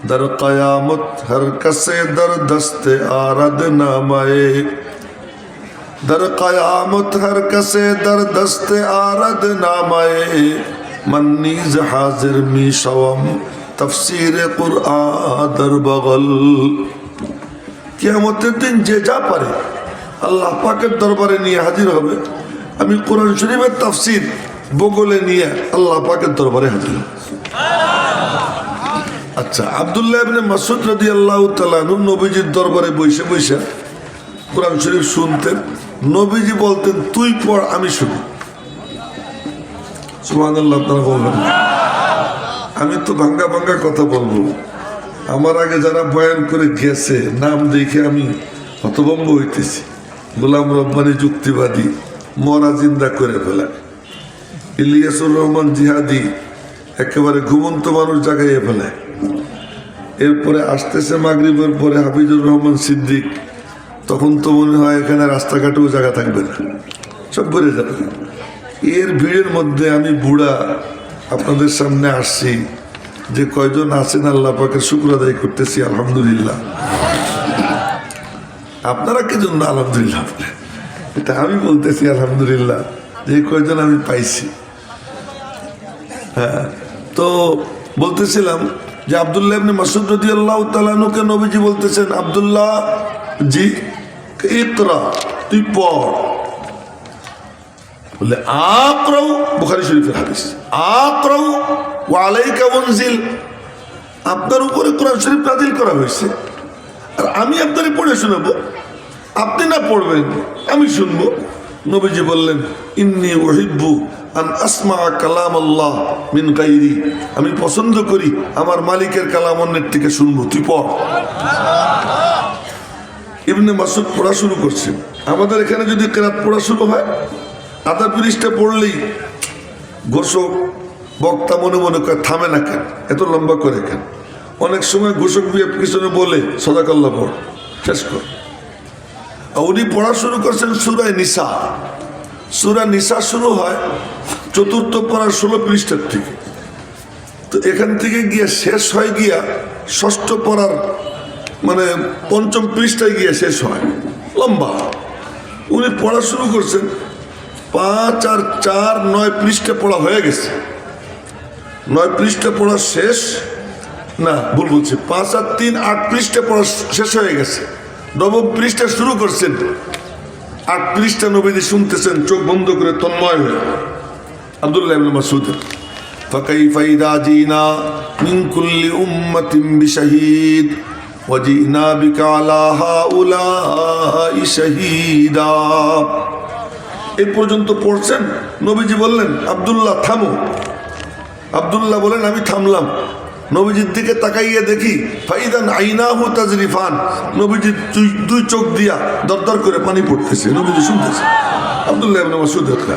در قیامت ہر کسے در دست آرد نامائے در قیامت ہر کسے در دست آرد نامائے من نیز حاضر می شوم তফসির কুরআন در বগল। কিয়ামতের দিন যে যা পারে আল্লাহ পাকের দরবারে নিয়ে হাজির হবে। আমি কোরআন শরীফের তাফসীর বগলে নিয়ে আল্লাহ পাকের দরবারে হাজির হব। আচ্ছা, আব্দুল্লাহ ইবনে মাসউদ রাদিয়াল্লাহু তাআলা আনহু নবীজির দরবারে বসে বসে কোরআন শরীফ শুনতেন। নবীজি বলতেন, তুই পড় আমি শুনি। সুবহানাল্লাহ। আপনারা বলবেন আমি তো ভাঙ্গা ভাঙ্গা কথা বলবো। আমার আগে যারা বয়ান করে গেছে নাম দেখে আমি হতভম্ব হইতেছি। গোলাম রব্বানী যুক্তিবাদী মরা জিন্দা করে ফেলা, ইলিয়াসুর রহমান জিহাদি একেবারে ঘুমন্ত মানুষ জাগাইয়ে ফেলায়। এরপরে আসতেছে মাগরিবের পরে হাফিজুর রহমান সিদ্দিক, তখন তো মনে হয় এখানে রাস্তাঘাটেও জায়গা থাকবে না, সব ভরে যাবে। এর ভিড়ের মধ্যে আমি বুড়া আপনাদের সামনে আসছি, যে কয়জন আছেন আল্লাহ পাকের শুকর আদায় করতেছি আলহামদুলিল্লাহ। আপনারা কি জন্য আলহামদুলিল্লাহ বলেন? এটা আমি বলতেছি আলহামদুলিল্লাহ, যে কয়জন আমি পাইছি। হ্যাঁ, তো বলতেছিলাম যে আব্দুল্লাহ ইবনে মাসউদ রাদিয়াল্লাহু তাআলা আনহুকে নবীজি বলতেছেন, আব্দুল্লাহ জি ইকরা, তুই পড়। বলে আকরাউ, বুখারী শরীফের হাদিস, আকরাউ ওয়া আলাইকা উনজিল, আপনার উপরে কোরআন শরীফ নাযিল করা হয়েছে আর আমি আপনারে পড়ে শোনাবো। আপনি না পড়বেন আমি শুনবো। নবীজি বললেন, ইন্নী উহিব্বু আন আসমা কালাম আল্লাহ মিন গায়রি, আমি পছন্দ করি আমার মালিকের কালাম অন্যের থেকে শুনবো, তুই পড়। ইবনে মাসউদ পড়া শুরু করছেন। আমাদের এখানে যদি কেরাত পড়া শুরু হয় আধা পৃষ্ঠা পড়লেই ঘোষক বক্তা মনে মনে করে থামে না কেন, এত লম্বা করে কেন? অনেক সময় ঘোষক পিছনে বলে সাদাকাল্লাহ পড়, শেষ কর। উনি পড়া শুরু করছেন সূরা নিসা। সূরা নিসা শুরু হয় চতুর্থ পারার 16 পৃষ্ঠার থেকে। তো এখান থেকে গিয়ে শেষ হয় গিয়া ষষ্ঠ পারার মানে 5ম পৃষ্ঠায় গিয়ে শেষ হয়, লম্বা। উনি পড়া শুরু করছেন, 5 আর 4 9 পৃষ্ঠা পড়া হয়ে গেছে। 9 পৃষ্ঠা পড়া শেষ, না ভুল বলছি, 5 আর 3 8 পৃষ্ঠা পড়া শেষ হয়ে গেছে। 9ম পৃষ্ঠা শুরু করছেন, 8 পৃষ্ঠা নবীজি শুনতেছেন চোখ বন্ধ করে তন্ময় হয়ে। আব্দুল্লাহ ইবনে মাসউদ, ফাকাইফা ইযা জিনা মিন কুল্লি উম্মাতিন বিশাহীদ ওয়া জিনা বিকা আলা হাউলাই শাহীদা। এই পর্যন্ত পড়ছেন। নবীজি বললেন, আব্দুল্লাহ থামো। আব্দুল্লাহ বলেন, আমি থামলাম। নবীজির দিকে তাকাইয়ে দেখি ফাইদান আইনাহু তাজরিফান, নবীজি দুই চোখ দিয়া দরদর করে পানি পড়তেছে, নবীজি শুনতেছে। আব্দুল্লাহ ইবনে মাসউদ কথা।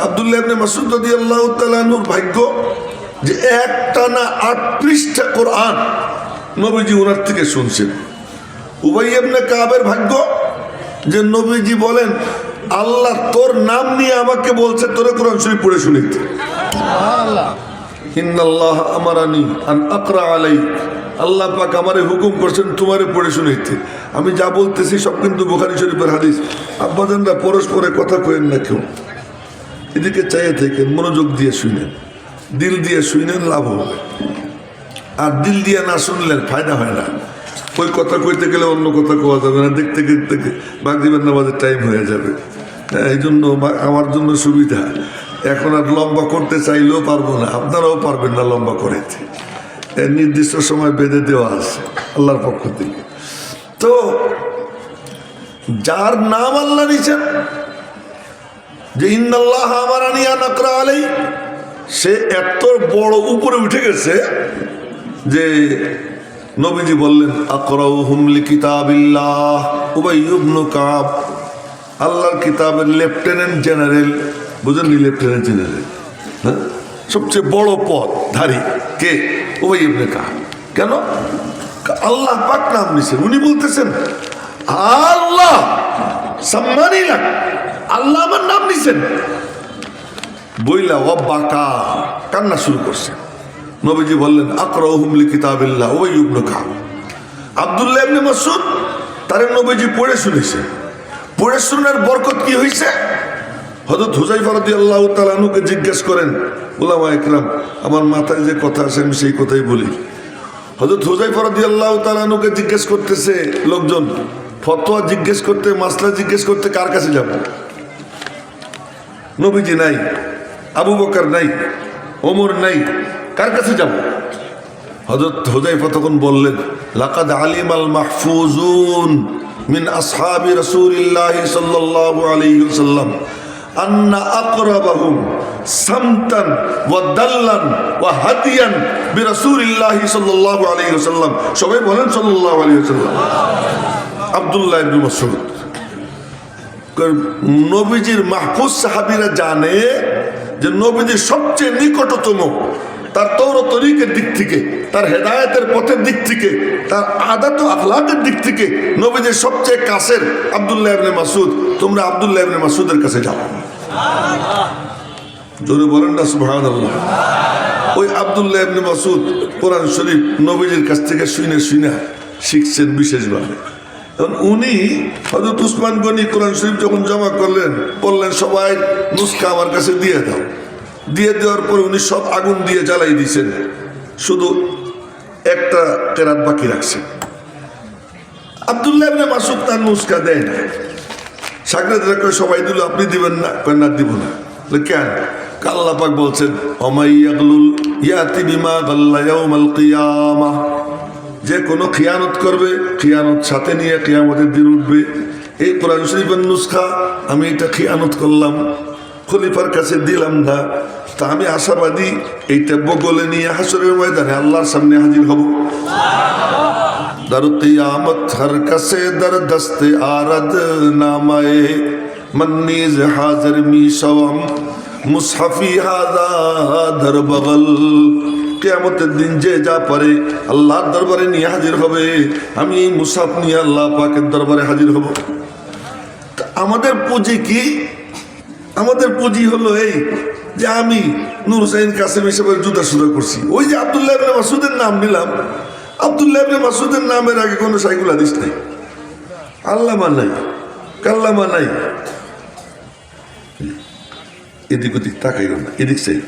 আব্দুল্লাহ ইবনে মাসউদ রাদিয়াল্লাহু তাআলা আনহুর ভাগ্য যে একটানা 8 পৃষ্ঠা কোরআন নবীজি ওনার থেকে শুনছেন। উবাই ইবনে কাবের ভাগ্য যে নবীজি বলেন, আল্লাহ তোর নাম নিয়ে আমাকে বলছে তোরে কোরআন শরীফ পড়ে শুনাইতে। সুবহানাল্লাহ। ইন্নাল্লাহ আমারানি আন আকরা আলাই, আল্লাহ পাক আমারে হুকুম করছেন তোমারে পড়ে শুনাইতে। আমি যা বলতেছি সব কিন্তু বুখারী শরীফের হাদিস। আব্বাজানরা পরস্পরে কথা কইেন না কেউ, এদিকে চাইয়ে থাকেন, মনোযোগ দিয়ে শুনেন, দিল দিয়ে শুনেন, লাভ হবে। আর দিল দিয়ে না শুনলেন ফায়দা হয় না। ওই কথা কইতে গেলে অন্য কথা কোয়া যাবে না, দেখতে দেখতে মাগরিবের নামাজের টাইম হয়ে যাবে। এই জন্য আমার জন্য সুবিধা, এখন আর লম্বা করতে চাইলেও পারবো না, আপনারাও পারবেন না লম্বা করাইতে। নির্দিষ্ট সময় বেঁধে দেওয়া আছে আল্লাহর পক্ষ থেকে। তো যার নাম আল্লাহ নিছেন যে ইন্নাল্লাহ আমারানি আন আকরা আলাই, সে এত বড় উপরে উঠে গেছে যে নবীজি বললেন, আকরাউহুম লিকিতাবিল্লাহ উবাই ইবনে কাব, আল্লাহর কিতাবের লেফটেন্যান্ট জেনারেল। বুঝেননি? লেফটেন্যান্ট জেনারেল, হ্যাঁ, সবচেয়ে বড় পদ ধারী কে? উবাই ইবনে কাব। কেন? আল্লাহ পাক নাম নিছেন। উনি বলতেছেন, আল্লাহ সম্মানী লাগ, আল্লাহ আমার নাম নিছেন বইলা ও বাকা কান্না শুরু করছেন। নবীজি বললেন আকরাউহুম লিকিতাবিল্লাহ উবাই ইবনে কাব। আব্দুল্লাহ ইবনে মাসউদ তারে নবীজি পড়ে শুনেছে। পড়ে শোনার বরকত কি হয়েছে? হযরত হুযায়ফা রাদিয়াল্লাহু তাআলা আনহুকে জিজ্ঞেস করেন উলামায়ে কেরাম, আমার মাথায় যে কথা আসে আমি সেই কথাই বলি। হযরত হুযায়ফা রাদিয়াল্লাহু তাআলা আনহুকে জিজ্ঞেস করতেছে লোকজন, ফতোয়া জিজ্ঞেস করতে, মাসলা জিজ্ঞেস করতে কার কাছে যাব? নবীজি নাই, আবু বকর নাই, ওমর নাই, কার কাছে যাব? হযরত হুযায়ফা তখন বললেন লাকাদ আলিমাল মাহফুজুন মিন আসহাবি রাসূলিল্লাহি সাল্লাল্লাহু আলাইহি ওয়াসাল্লাম আন্না আকরাবাহুম সামতান ওয়া দাল্লান ওয়া হাদিয়ান বিরাসূলিল্লাহি সাল্লাল্লাহু আলাইহি ওয়াসাল্লাম। সবাই বলেন সাল্লাল্লাহু আলাইহি ওয়াসাল্লাম। আব্দুল্লাহ ইবনে মাসউদ, নবীজির মাহফুজ সাহাবীরা জানে যে নবীজির সবচেয়ে নিকটতম, তার তৌর তরিকের দিক থেকে, তার হেদায়েতের পথের দিক থেকে, তার আদত ও আখলাকের দিক থেকে নবীজির সবচেয়ে কাছের আব্দুল্লাহ ইবনে মাসউদ। তোমরা আব্দুল্লাহ ইবনে মাসউদের কাছে যাও। জোরে বলেন না সুবহানাল্লাহ। ওই আব্দুল্লাহ ইবনে মাসউদ কোরআন শরীফ নবীজির কাছ থেকে শুনে শুনে শিখছেন বিশেষভাবে। উনি হযরত উসমান গনি কোরআন শরীফ যখন জমা করলেন, বললেন সবাই নুসখা আমার কাছে দিয়ে দাও। দিয়ে দেওয়ার পর উনি সব আগুন দিয়ে জ্বালাই দিয়েছেন, শুধু একটা কেরাত বাকি রাখছেন। আব্দুল্লাহ ইবনে মাসউদ তার নুসখা দেয় না। সাগরেদরা কয় সবাই দিল, আপনি দিবেন না? কয় না, দিব না। কেন? আল্লাহ পাক বলছেন অমাইয়াগলুল ইয়াতি বিমা গাল্লা ইয়াউমাল কিয়ামাহ, যে কোনো খিয়ানত করবে খিয়ানত সাথে নিয়ে কিয়ামতের দিন উঠবে। এই কোরআন শরীফের নুসখা আমি এটা খিয়ানত করলাম, খলিফার কাছে দিলাম না, তা আমি আশাবাদী এইটা বগলে নিয়ে হাসরের ময়দানে আল্লাহর সামনে হাজির হব। দার কিয়ামত হর কাছে দর দস্তে আরদ নামায়ে মন্নিজ হাজির মিশাম মুসহাফি হাদা দর বগল। কিয়ামতের দিন যে যা পারে আল্লাহর দরবারে নিয়ে হাজির হবে। আমি এই মুসহাফ নিয়ে আল্লাহ পাকের দরবারে হাজির হব। আমাদের পুঁজি কি? আমাদের পুঁজি হলো এই যে আমি নূর হুসাইন কাসেম হিসেবে জুদা সুদা করছি। ওই যে আব্দুল্লাহ ইবনে মাসউদের নাম নিলাম, আব্দুল্লাহ ইবনে মাসউদের নামের আগে কোনো সাইকুল হাদিস নাই, আল্লামা নাই, কাল্লামা নাই। এদিক ওদিক তাকাইও না, এদিক চাই,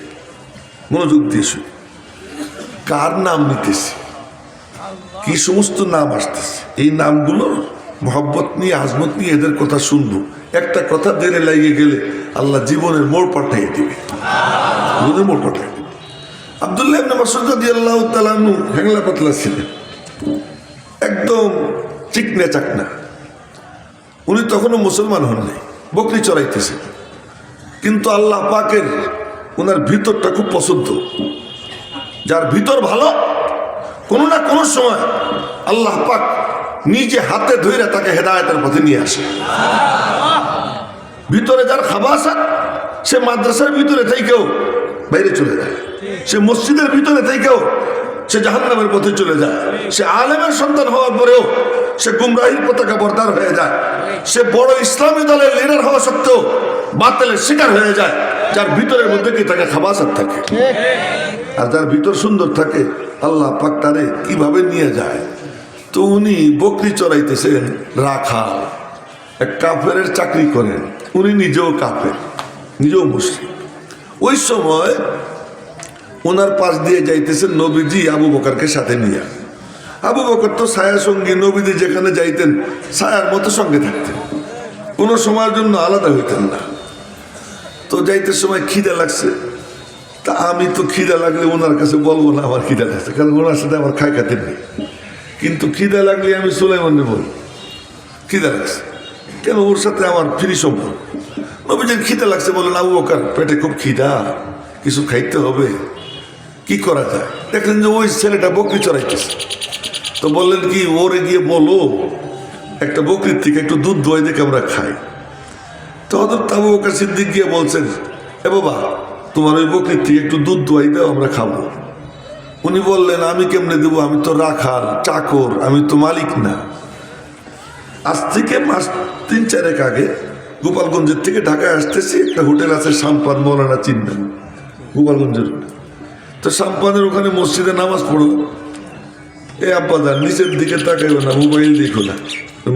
মনোযোগ দিয়ে শুন। কার নাম নিতেছি, কি সমস্ত নাম আসতেছে, এই নামগুলোর মহব্বত নিয়ে, আজমত নিয়ে এদের কথা শুনবো। একটা কথা দেরে লাগিয়ে গেলে আল্লাহ জীবনের মোড় পাঠিয়ে দিবে, জীবনের মোড় পাঠিয়ে দিবে। আব্দুল্লাহ ইবনে মাসউদ রাদিয়াল্লাহু তাআলা আনহু হ্যাংলা পাতলা ছিলেন, একদম চিকনা চাকনা। উনি তখনও মুসলমান হন নাই, বকরি চড়াইতেছেন। কিন্তু আল্লাহ পাকের ওনার ভিতরটা খুব পছন্দ। যার ভিতর ভালো, কোনো না কোনো সময় আল্লাহ পাক নিজে হাতে ধরে তাকে হেদায়েতের পথে নিয়ে আসে। ভিতরে যার খাবাসাত, সে মাদ্রাসার ভিতরে থেকেও বাইরে চলে যায়, সে মসজিদের ভিতরে থেকেও সে জাহান্নামের পথে চলে যায়, সে আলেমের সন্তান হওয়ার পরেও সে গুমরাহির পতাকা বরদার হয়ে যায়, সে বড় ইসলামী দলের লিডার হওয়া সত্ত্বেও বাতিলের শিকার হয়ে যায়। যার ভিতরের মধ্যে কি থাকে? খাবাসাত থাকে। আর যার ভিতর সুন্দর থাকে আল্লাহ পাক তারে কিভাবে নিয়ে যায়। তো উনি বকরি চড়াইতেছেন, রাখাল, এক কাফেরের চাকরি করেন। উনি নিজেও কাফের, নিজেও মুসলিম। ওই সময় ওনার পাশ দিয়ে যাইতেছেন নবীজি আবু বকরকে সাথে নিয়ে। আবু বকর তো ছায়া সঙ্গী, নবীজি যেখানে যাইতেন ছায়ার মতো সঙ্গে থাকতেন, কোনো সময়ের জন্য আলাদা হইতেন না। তো যাইতে সময় খিদে লাগছে, তা আমি তো খিদে লাগলে ওনার কাছে বলবো না আমার খিদে লাগছে, কারণ ওনার সাথে আমার খাই খাতে নেই। কিন্তু খিদে লাগলে আমি সুলাইমানকে বলবো খিদে লাগছে, কেন ওর সাথে আমার ফ্রি সম্পর্ক। নবীজির খিদে লাগছে, বলেন আবু বকর পেটে খুব খিদা, কিছু খাইতে হবে, কি করা যায়? দেখলেন যে ওই ছেলেটা বকরি চড়াইতেছে। তো বললেন কি, ওরে গিয়ে বলো একটা বকরির থেকে একটু দুধ দোয়াই দেখে আমরা খাই। তো হযরত আবু বকর সিদ্দিক গিয়ে বলছেন, এ বাবা তোমার ওই বকরির থেকে একটু দুধ দোয়াই দাও, আমরা খাবো। উনি বললেন আমি কেমনে দেবো, আমি তো রাখাল চাকর, আমি তো মালিক না। আজ থেকে মাস 3-4 আগে গোপালগঞ্জের থেকে ঢাকায় আসতেছি, একটা হোটেল আছে সাম্পান, মৌলানা চিনবেন, গোপালগঞ্জের। তো তো সাম্পানের ওখানে মসজিদে নামাজ পড়লাম। এ আব্বা যান নিচের দিকে তাকাইও না, মোবাইল দেখো না,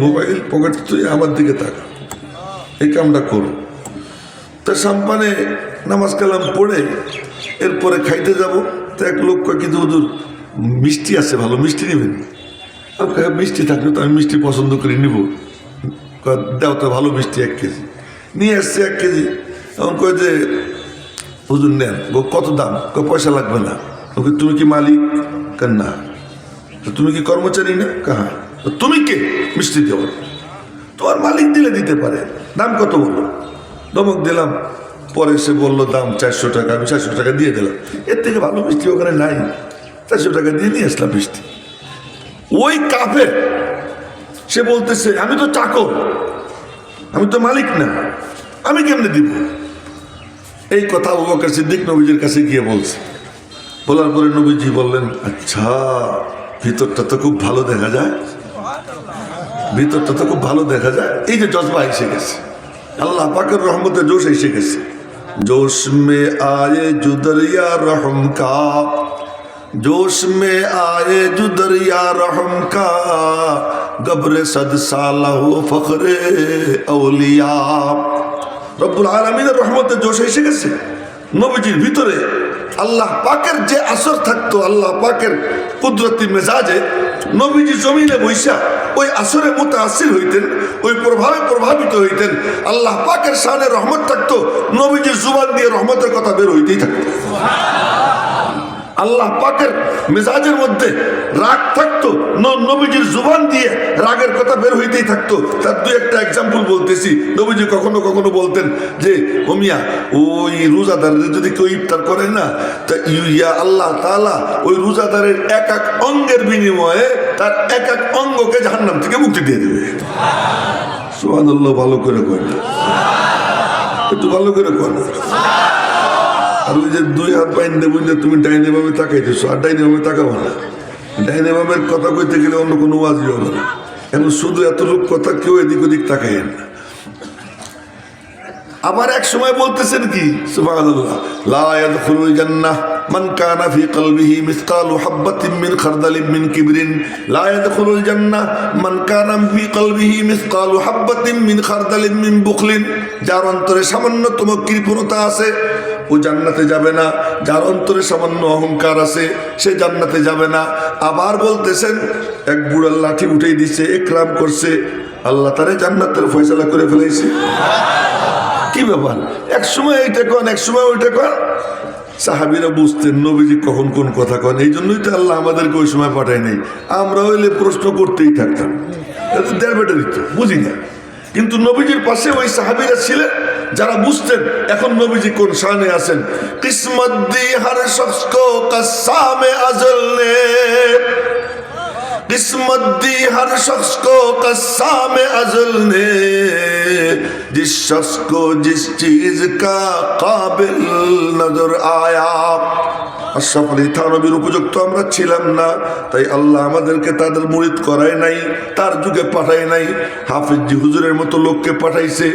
মোবাইল পকেট তুই আমার দিকে তাকা, এই কামটা করো। তা সাম্পানে নামাজ কালাম পড়ে এরপরে খাইতে যাব। তো এক লোক কয় কিন্তু হুজুর মিষ্টি আছে, ভালো মিষ্টি নেবেন? মিষ্টি থাকলে তো আমি মিষ্টি পছন্দ করে নিব, দাও তো ভালো মিষ্টি 1 কেজি। নিয়ে আসছে 1 কেজি। এখন কয় যে হুজুর নেন। কত দাম? পয়সা লাগবে না। ওকে তুমি কি মালিক? না। তুমি কি কর্মচারী না? কাহা। তুমি কে মিষ্টি দেওয়ার? তোমার মালিক দিলে দিতে পারে, দাম কত বলো? ধমক দিলাম। পরে সে বললো দাম 400 টাকা। আমি 400 টাকা দিয়ে দিলাম। এর থেকে ভালো মিষ্টি ওখানে নাই। 400 টাকা দিয়ে নিয়ে আসলাম মিষ্টি। ওই কাফের সে বলতেছে আমি তো চাকর, আমি তো মালিক না, আমি কেমনে দিব? এই কথা আবু বকর সিদ্দিক নবীজির কাছে গিয়ে বলছে। বলার পরে নবীজি বললেন আচ্ছা, ভিতরটা তো খুব ভালো দেখা যায়, ভিতরটা তো খুব ভালো দেখা যায়। এই যে জজবা এসে গেছে, আল্লাহ পাকের রহমতে জোশ এসে গেছে। जोश में आए जो दरिया रहम का, जोश में आए जो दरिया रहम का, गब्र सद साला हो फखरे औलिया। রব্বুল আলামিনের রহমতে জোশ এসে গেছে। নবীজির ভিতরে আল্লাহ পাকের যে আসর থাকতো, আল্লাহ পাকের কুদরতি মেজাজে নবীজি জমিনে বৈশা ওই আসরে মুতাআসসির হইতেন, ওই প্রভাবে প্রভাবিত হইতেন। আল্লাহ পাকের শানে রহমত থাকতো, নবীজির জুবান দিয়ে রহমতের কথা বের হইতেই থাকতো। আল্লাহ পাকের মেজাজের মধ্যে রাগ থাকতো, নবীজির জুবান দিয়ে রাগের কথা বের হইতেই থাকতো। তার 2-1টা এক্সাম্পল বলতেছি। নবীজি কখনো কখনো বলতেন যে ওমিয়া ওই রোজাদারের যদি কেউ ইফতার করে না, তা ইয়া আল্লাহ তাআলা ওই রোজাদারের এক এক অঙ্গের বিনিময়ে তার এক এক অঙ্গকে জাহান্নাম থেকে মুক্তি দিয়ে দেবে। সুবহানাল্লাহ। ভালো করে কয় না, একটু ভালো করে কয় না। আর ওই যে 2 হাত বাইন্দে বুঝলে তুমি ডাইনে ভাবে তাকাইতেছো, আর ডাইনে ভাবে তাকাবো না। ডাইনে ভাবের কথা কইতে গেলে অন্য কোনো ওয়াজই হবে না। এখন শুধু এতটুকু কথা কেউ এদিক ওদিক তাকাইয়েন না। আবার এক সময় বলতেছেন কি সুবহানাল্লাহ, লা ইয়াদখুলুল জান্নাহ মান কানা ফি কলবিহি মিসকালু হাববাতিন মিন খারদালিন মিন কিবরিন, লা ইয়াদখুলুল জান্নাহ মান কানা ফি কলবিহি মিসকালু হাববাতিন মিন খারদালিন মিন বুখলিন। যার অন্তরে সামান্যতম কৃপণতা আছে ও জান্নাতে যাবে না, যার অন্তরে সামান্য অহংকার আছে সে জান্নাতে যাবে না। আবার বলতেছেন এক বুড়ার লাঠি উঠেই দিচ্ছে, একরাম করছে, আল্লাহ তারে জান্নাতের ফয়সালা করে ফেলেছে। কি ব্যাপার? এক সময় এইটা কন, এক সময় ওইটা কন। সাহাবীরা বুঝতেন নবীজি কখন কোন কথা কন, এই জন্যই তো আল্লাহ আমাদেরকে ওই সময় পাঠায় নাই। আমরা হইলে প্রশ্ন করতেই থাকতাম, দেড় বেটা দিত, বুঝি না। কিন্তু নবীজির পাশে ওই সাহাবীরা ছিলেন যারা বুঝতেন এখন নবীজি কোন শানে আছেন। কিসমত দি হর শখস কো কসামে আজল নে, किस्मत दी हर शख्स को कस्साम अज़ल ने, जिस शख्स को जिस चीज का काबिल नजर आया। আশরাফ আলী থানবীর উপযুক্ত আমরা ছিলাম না, তাই আল্লাহ আমাদেরকে তাদের মুরিদ করায় নাই, তার যুগে পাঠায় নাই। হাফিজ জি হুজুরের মতো লোককে পাঠাইছে।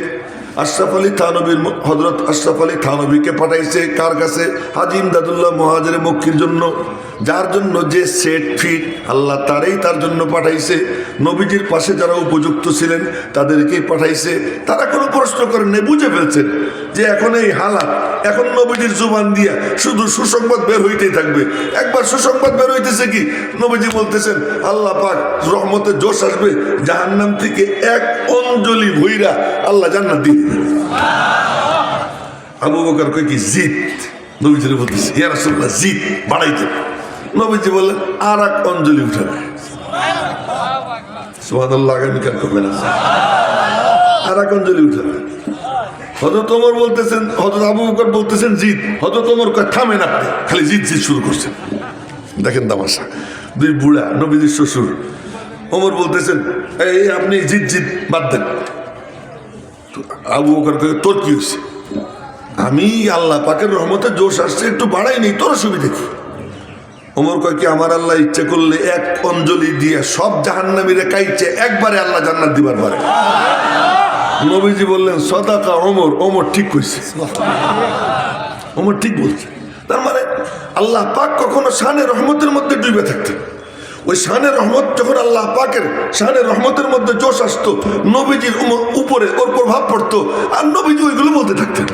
আশরাফ আলী থানবীর হযরত আশরাফ আলী থানবীকে পাঠাইছে কার কাছে? হাজী ইমদাদুল্লাহ মুহাজিরে মক্কির জন্য, যার জন্য যে সেট ফিট আল্লাহ তারই তার জন্য পাঠাইছে। নবীজির পাশে যারা উপযুক্ত ছিলেন তাদেরকেই পাঠাইছে। তারা কোনো প্রশ্ন করেন নাই, বুঝে ফেলছেন যে এখন এই হালাত, এখন নবীজির জুবান দিয়া শুধু সুসংবাদ বের হইতেই থাকবে। একবার সুসংবাদ বের হইতেছে কি, নবীজি বলতেছেন আল্লাহ পাক রহমতের জোশ আসবে, জাহান্নাম থেকে এক অঞ্জলি ভইরা আল্লাহ জান্নাত দিয়ে দিবেন। আবু বকর কয় কি জিত, নবীজি বলতেছে ইয়া রাসূলুল্লাহ জিত বাড়াইতে। নবীজি বললেন আর এক অঞ্জলি উঠাবে। সুবহানাল্লাহ। আগামীকাল করবে না, আর এক অঞ্জলি উঠাবে। হযরত ওমর বলতেছেন, হযরত আবু বকর বলতেছেন জিত, হযরত ওমর কয় থামেন আপনি, খালি জিত জিত শুরু করছেন। দেখেন তামাশা, 2 বুড়া নবীজির শ্বশুর। ওমর বলতেছেন এই আপনি জিত জিত বাদ দেন। আবু বকর কয় তোর কি হয়েছে? আমি আল্লাহ পাকের রহমতে জোশ আসছে একটু বাড়াই নেই, তোর অসুবিধা কি? ওমর কয় কি আমার আল্লাহ ইচ্ছে করলে এক অঞ্জলি দিয়ে সব জাহান্নামীরে কাইছে একবারে আল্লাহ জান্নাত দিবার পারে। নবীজি বললেন সদাকা ওমর, ওমর ঠিক কইছে, ওমর ঠিক বলছে। তার মানে আল্লাহ পাক কখনো শানে রহমতের মধ্যে ডুবে থাকতেন। ওই শানে রহমত যখন আল্লাহ পাকের শানে রহমতের মধ্যে জোশ আসতো, নবীজির উপরে ওর প্রভাব পড়তো, আর নবীজি ওইগুলো বলতে থাকতেন,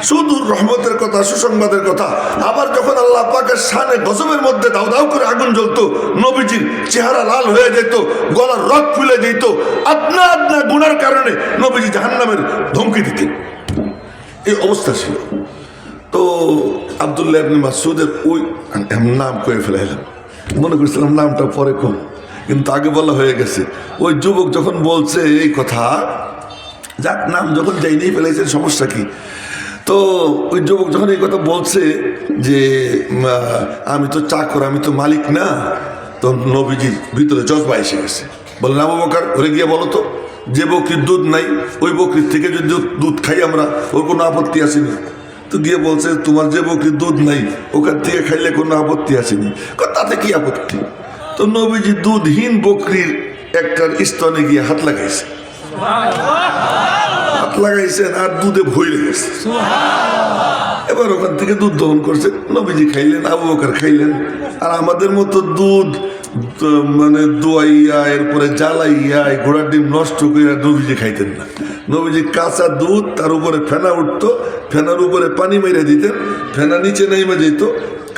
শুধু রহমতের কথা, সুসংবাদের কথা। আবার যখন আল্লাহ পাকের শানে গজবের মধ্যে দাউ দাউ করে আগুন জ্বলতো, নবীজির চেহারা লাল হয়ে যেত, গলার রক ফুলে যেত, আপনা আপনা গুনার কারণে নবীজি জাহান্নামের ধমকি দিতেন। এই অবস্থা ছিল। তো আব্দুল্লাহ ইবনে মাসউদের ওই নাম কয়ে ফেলাইলাম, মনে করছিলাম নামটা পরে কম, কিন্তু আগে বলা হয়ে গেছে। ওই যুবক যখন বলছে এই কথা, যাক নাম যখন যাই নিয়ে ফেলেছেন সমস্যা কি। তো ওই যুবক যখন এই কথা বলছে যে আমি তো চাকর, আমি তো মালিক না, তো নবীজির ভিতরে জজবা এসে গেছে। বলেন আবু বকর, ঘরে গিয়ে বলো তো, যে বকরির দুধ নাই ওই বকরির থেকে যদি দুধ খাই আমরা, ওর কোনো আপত্তি আসেনি? তো গিয়ে বলছে তোমার যে বকরির দুধ নাই ওখান থেকে খাইলে কোনো আপত্তি আসেনি। তাতে কি আপত্তি? তো নবীজি দুধহীন বকরির একটার স্তনে গিয়ে হাত লাগাইছে, হাত লাগাইছেন আর দুধে ভরে গেছে। এবার ওখান থেকে দুধ দহন করছে, নবীজি খাইলেন, আবু বকর খাইলেন। আর আমাদের মতো দুধ মানে দোয়াইয়া এরপরে জ্বালাইয়া ঘোড়ার ডিম নষ্ট করে নবীজি খাইতেন না। নবীজি কাঁচা দুধ, তার উপরে ফেনা উঠতো, ফেনার উপরে পানি মেরে দিতেন, ফেনা নিচে নেমে যেত,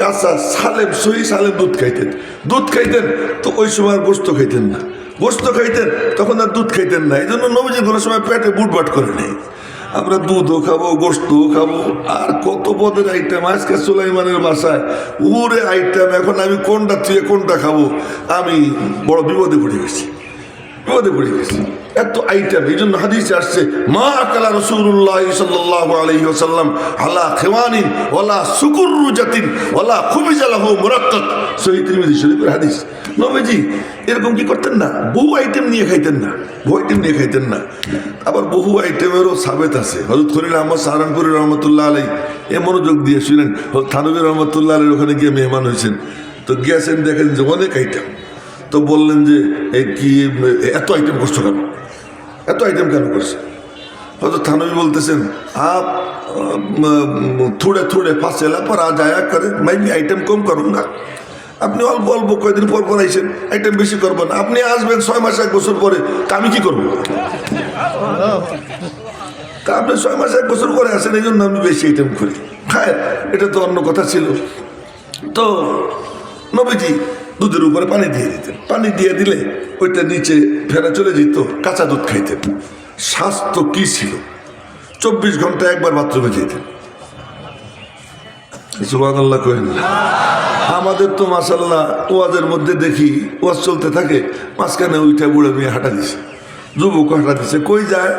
কাঁচা সালেম সহি সালেম দুধ খাইতেন। দুধ খাইতেন তো ওই সময় আর গোস্ত খাইতেন না, গোস্ত খাইতেন তখন আর দুধ খাইতেন না। এই জন্য নবীজি কোনো সময় পেটে বুটবাট করে নেই। আমরা দুধও খাবো, গোস্তও খাবো, আর কত পদের আইটেম। আজকে সুলাইমানের বাসায় উড়ে আইটেম, এখন আমি কোনটা থেকে কোনটা খাবো, আমি বড় বিপদে পড়ে গেছি, বিপদে পড়ে গেছি, এত আইটেম। এই জন্য হাদিসে আসছে, মা আকালা রাসূলুল্লাহ সাল্লাল্লাহু আলাইহি ওয়াসাল্লাম আলা খিওয়ানিন ওয়ালা সুকুররুজাতিন ওয়ালা খুবিজা লাহু মুরাক্কাক, সহিহ তিরমিজি শরীফের হাদিস। নবীজি এরকম কি করতেন না, বহু আইটেম নিয়ে খাইতেন না, বহু আইটেম নিয়ে খাইতেন না। আবার বহু আইটেমেরও সাবেত আছে। হযরত খলিল আহমদ সাহারানপুরি রহমতুল্লাহ আলাই এ মনোযোগ দিয়ে শুনেন, থানবী রহমতুল্লাহ আলাই ওখানে গিয়ে মেহমান হয়েছেন। তো গিয়েছেন, দেখেন যে অনেক আইটেম। তো বললেন যে কি এত আইটেম করছো কেন, এত আইটেম কেন করছে? হয়তো থানবী বলতেছেন, আপ থোড়ে থোড়ে ফাঁসেলা পর আ যায়া করে, মাইনি আইটেম কম করুন না। আপনি অল্প অল্প কয়েকদিন পর পর আইসেন, আইটেম বেশি করবেন। আপনি আসবেন 6 মাস 1 বছর পরে, তা আমি কি করবো? তা আপনি 6 মাস 1 বছর পরে আসেন, এই জন্য আমি বেশি আইটেম করি। হ্যাঁ, এটা তো অন্য কথা ছিল। তো নবীজি দুধের উপরে পানি দিয়ে দিতেন, পানি দিয়ে দিলে ওইটা নিচে ফেরা চলে যেত, কাঁচা দুধ খাইতেন। স্বাস্থ্য কি ছিল, 24 ঘন্টা একবার বাথরুমে যেতেন। সুবহানাল্লাহ কইন। আমাদের তো মাশাআল্লাহ ওয়াজের মধ্যে দেখি ওয়াজ চলতে থাকে, মাঝখানে ওইটা বুড়ে মেয়ে হাঁটা দিছে, যুবক হাঁটা দিছে, কই যায়